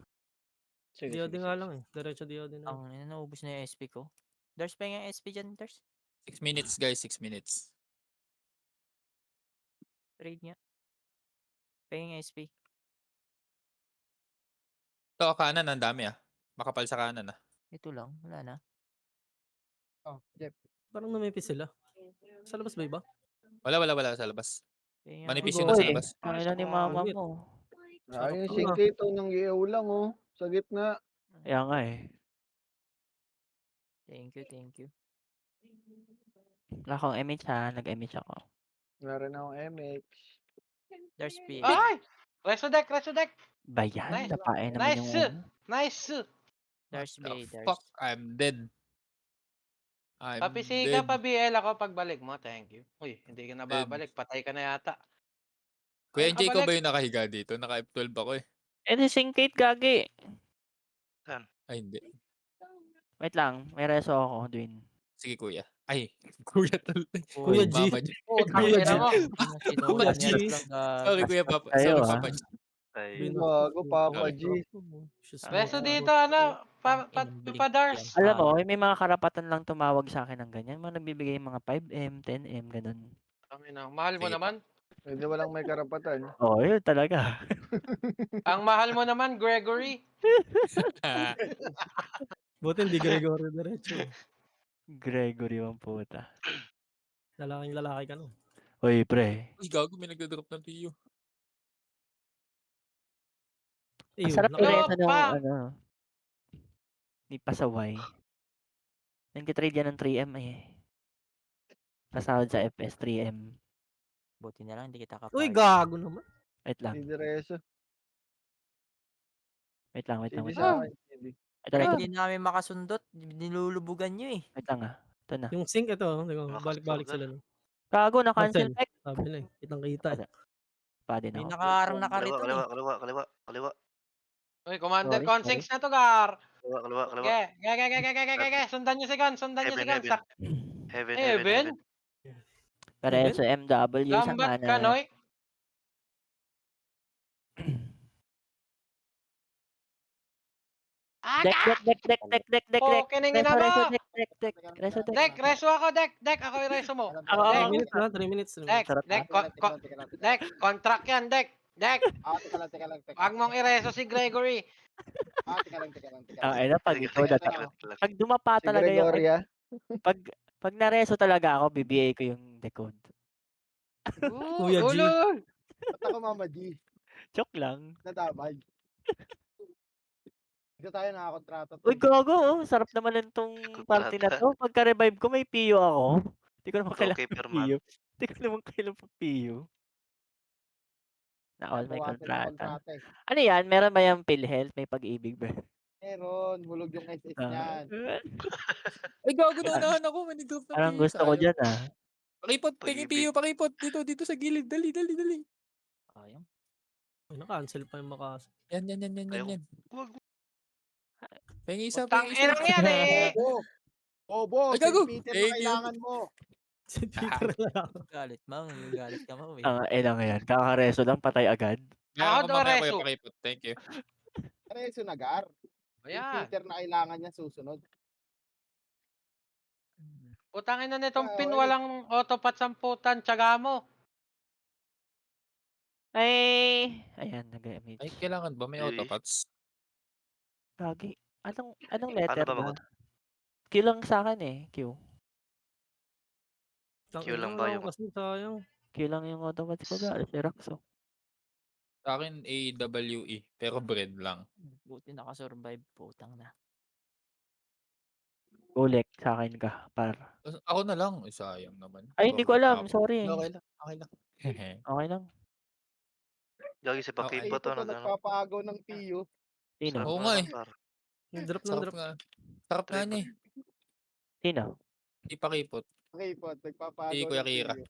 Sige, DOD sige, nga sige. lang eh. Diretso DOD na. Ang naubos na yung SP ko. Dars pa yung SP dyan, Dars. 6 minutes, guys. 6 minutes. Trade nga. Paying SP. Ito, kanan. Ang dami Makapal sa kanan Ito lang. Wala na. Oh, Jeff. Parang namipis sila. Sa labas ba iba? Wala sa labas. Paying Manipis Ang yun nasa Uy, labas. ang ina ni mama Wait. mo. Ayun, Sarap singkito ng iyaw lang, oh. Sa gitna. Kaya nga eh. Thank you. Wala akong MH ha. Nag-MH ako. Meron akong MX. Dars P. Ay! Reso deck! Bayan, Nice. napain naman Nice. yung... Nice! Dars The B. Dars. fuck? I'm dead. Papisi ka pa BL ako pagbalik mo. Thank you. Uy, hindi ka na Dead. babalik. Patay ka na yata. Kuya Ay, NJ, ko ba nakabalik. yung nakahiga dito? Naka F12 ako di syncate gagi. Ay, hindi. Wait lang, may reso ako, Dwin. Sige, Kuya. Ay, Kuya tuloy. Kuya G. Mama G. Kuya G. Kuya G. G. Sorry, Kuya Papa. Tayo, Sorry, Papa G. Ay, Bago, Papa G. Reso dito, pa-Dars. Alam mo, may mga karapatan lang tumawag sa akin ng ganyan. Mga nagbibigay mga 5M, 10M, ganun. Mahal mo Sige naman. Pwede walang may karapatan. Oo, yun talaga. Ang mahal mo naman, Gregory. Buti hindi Gregory diretso. Gregory ang puta. Lalaking lalaki ka no. Uy, pre. Uy, gago, may nagda-drop ng PU. Ang Ayun, sarap naka- ireso ng pa! ano. Ni Pasaway. Nag-trade yan ng 3M eh. Pasahod sa FS 3M. Buti na lang hindi kita Uy, kapag. gago naman. Wait lang. Hindi diretso. Wait lang, wait lang, Hindi wait sa lang. akin. Hindi. Ito, Kahit ito. hindi namin makasundot, nilulubugan nyo eh. Wait lang ah. Ito na. Yung sync ito, tingnan mo, Makastor balik-balik ka. sila. No? Gago, na-cancel Cancel. back. Sabi na eh, kitang-kita eh. Pa din May ako. nakaharang na Kaliwa, kariton kaliwa, eh. kaliwa, kaliwa, kaliwa. Uy, Commander Sorry, Consinks na to, Gar. Kaliwa, kaliwa, kaliwa. Ge. Sundan nyo si Gon, sundan nyo si Heaven, Gon. heaven. Sak- Heaven, Heaven? heaven, heaven. Pareho sa MW sa Lambat mana. ka, Noy. Dek. Oh, kiningin na Reso, mo! dek. Reso, dek. Dek, reso ako, Dek. Ako yung reso mo. Ako, Dek. 3 minutes na, 3 minutes. Dek, Sarap Dek, Dek, contract yan, Dek. Dek, Teka lang. wag mong ireso si Gregory. Teka lang. Ay na pag ikaw na pag dumapa Si talaga yung Gregoria. pag nareso talaga ako, BBA ko yung decode. Kuya G. Ulol. Ba't ako Mama G? Joke lang. Nadamay. Dito tayo nakakontrata. Uy, gago, oh. Sarap naman nitong party na to. Pagka-revive ko, may PO ako. Hindi ko naman kailangan Okay, ng per month. PO. Hindi ko naman kailangan ng PO. Na all may kontrata. Eh. Ano yan? Meron ba yung PhilHealth? May pag-ibig ba? Meron, hulog yung SS Ah. niyan. Ay, gago, naunahan ako. May nag-drop ng Parang PU. gusto ko sayang. dyan ah. Pakipot, tingin PU, pakipot. Dito sa gilid. Dali. Ayun. Ay, na-cancel pa yung makas. Yan. Wag. Pengi isa. Tang inang yan eh. Bobo, Ay, gago. St. Peter Thank na you. kailangan mo. Si Peter lang. Galit mo. Galit ka mo eh. Ang lang yan. Kakareso lang, patay agad. Ako Meron daw, ko mamaya, reso. kuya, pakipot. Thank you. Reso Nagar. St. Ayan. Peter na kailangan niya susunod. Putangin na nitong Ah, pin, okay. walang autopat samputan, tsaga mo. Ay, ayan, nag-image. Ay, kailangan ba? May Really? autopots? Gagi. Anong Paano letter ba ba? mag- Q lang sa akin eh. Q. Q lang ba yung- Kasi sayang. Q lang yung autobots ko ga. Si Raxo. Sa akin, AWE. Pero bread lang. Buti nakasurvive. Putang na. Ulek sa akin ka. Par. Ako na lang. Ay, sayang naman. Ay, hindi ko alam. Tapos- Sorry. Okay lang. Okay lang. Gagi si Ay, Pakin ito pa to. to nagpapaagaw ng PU. Sino? Oo nga eh. Drop ng Sarap drop. nga. Sarap nga niya eh. Sino? Di pakipot. Okay po, nagpapaagaw Si Kuya ng Kira. PU.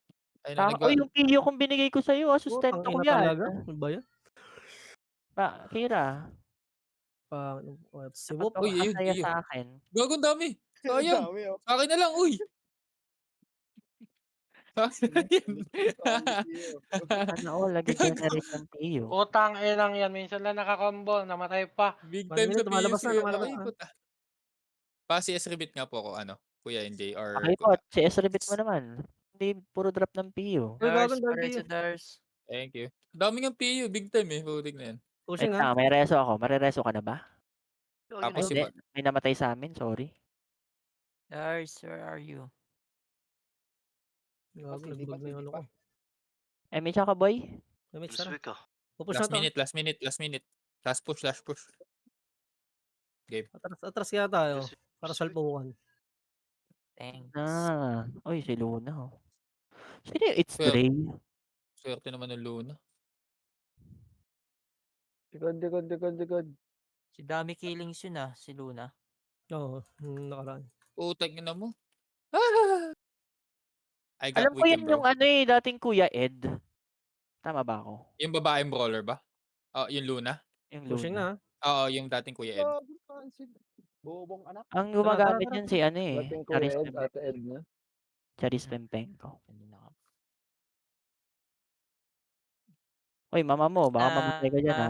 Ay, na, Oh, yung PU kung binigay ko sa'yo. Sustento Ang ko ina yan. talaga. Ano ba yan? Kira. Si Ba't Whoop. ka Uy, ayun, masaya ayun. sa akin? Gagong dami. Sayang. Dami, oh. Sa akin na lang, uy. Sa akin na yan. Dami, PU. Sana all, nag-generate ng PU. Putang inang yan, minsan lang nakakombo, namatay pa. Big One time minute, sa lumalabas PUC. na, lumalabas na. Pa-CS rebit nga po ako, Kuya NJ or Pakipot, si S-Rebit mo naman. Hindi puro drop ng PU. Uy, Dars, gagawin pareso Dars. Thank you. Dami ng PU, big time eh. Putik na yan. Pushing Wait ha. lang, may reso ako. Marireso ka na ba? Tapos Hindi, may namatay sa amin, sorry. Dars, where are you? Gago, Hindi nagbag na pa, yung ano hindi ko. May tsaka boy? Damage This sana. week ah. Pupush na Last to. minute. Last push. Atras kaya tayo. This week. Para salpukan. Thanks. Uy, si Luna. Sino yung It's Well, Dre? Swerte naman ng Luna. Likod. Si dami killings yun ah, si Luna. Oo, nakaraan. Utak na mo. I got Alam ko weekend, yun bro. yung dating Kuya Ed. Tama ba ako? Yung babaeng brawler ba? Yung Luna? Yung Pushing Luna. na. Oo, yung dating Kuya Ed. Bobong anak. Ang gumagamit tara. yun si Dating Kuya Charis Ed, Ate Edna. Charis Pempenko. Hindi na ka- Uy, mama mo, baka mamatay ka dyan ha.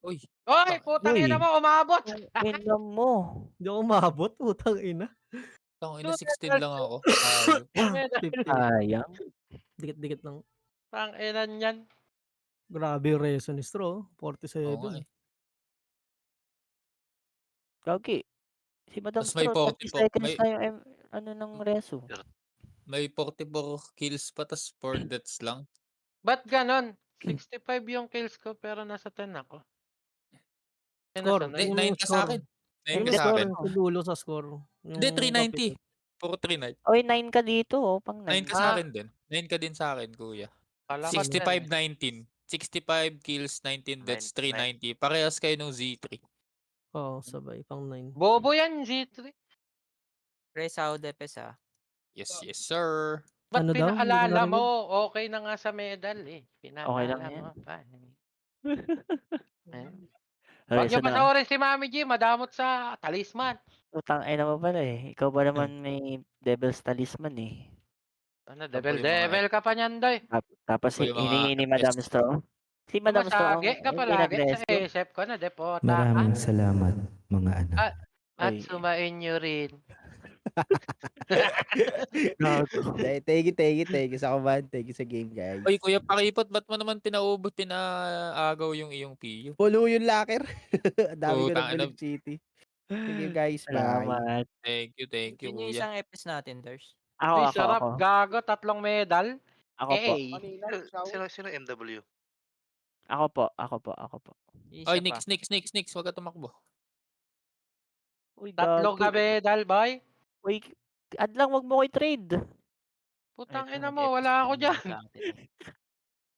Uy, Oy, putang Uy. ina mo, umabot! Ina mo. Hindi ako maabot. Putang ina. tang ina 16 lang ako. Ayop. 50. Sayang. Dikit-dikit lang. Tang ina niyan. Grabe yung reso ni Stro. Oo nga 47. eh. Gagi. Si Madam Tas may Straw, 30 44 seconds may na yung ano ng reso. may 44 kills pa tas 4 deaths lang. Ba't ganon? 65 yung kills ko pero nasa 10 ako. Eh, Score. nasa Hindi, 9. Yung 9 ka score. sa'kin. 9 Yung ka Hindi, score, sa'kin. yung sa dulo sa score. Hindi, Yung 390. capital. Puro 39. Oy, 9 ka dito, oh, pang 9 9. ka sa'kin din. 9 ka din sa'kin, kuya. Kala ko 10. 65-19. 65 kills, 19 deaths, 9. 390. Parehas kayo nung Z3. Oo, sabay, pang 9. Bobo yan, G3. Pre, Sao Depes ah. Yes, yes, sir. Ba't Ano daw? Hindi ko pinaalala narinig. mo? Okay na nga sa medal eh. Okay lang Pinaalala yan. mo pa. Eh. Okay, Huwag niyo so na. pasaorin si Mami G, madamot sa talisman. Utang ina mo pala eh. Ikaw ba naman may Devil's Talisman eh. Ano, Yan po yung mga devil ka pa niyan, doy. Tapos po yung mga hiningi ni Madam FPS. Straw. Si Madam Straw ang Sumasagi ka hindi palagi sa nag-rescue. isip ko na depota ka. Maraming salamat, mga anak. At Ay. sumain nyo rin. Gago. Thank you sa command. Thank you sa game, guys. Oy, kuya Pakipot, ba't mo naman pinaagaw yung iyong PU? Pulo yung locker. Ang dami ko Putang ng ina. Believe City. Thank you, guys. Bye. Salamat. Thank you, Yun yung kuya. isang EPS natin, Ders. Ako, Uy, ako, sarap. ako. Gago, 3 medal. Ako po. Eh, Kanina, ikaw. Sino MW? Ako po. Ako po. Ako po. Isa Oy, pa. Nix, wag ka tumakbo. Uy, 3 gago. ka medal, boy. Uy, adlang wag mo ko i-trade. Putang Ito, ina mo, nag-EPS wala ako naman dyan. sa atin.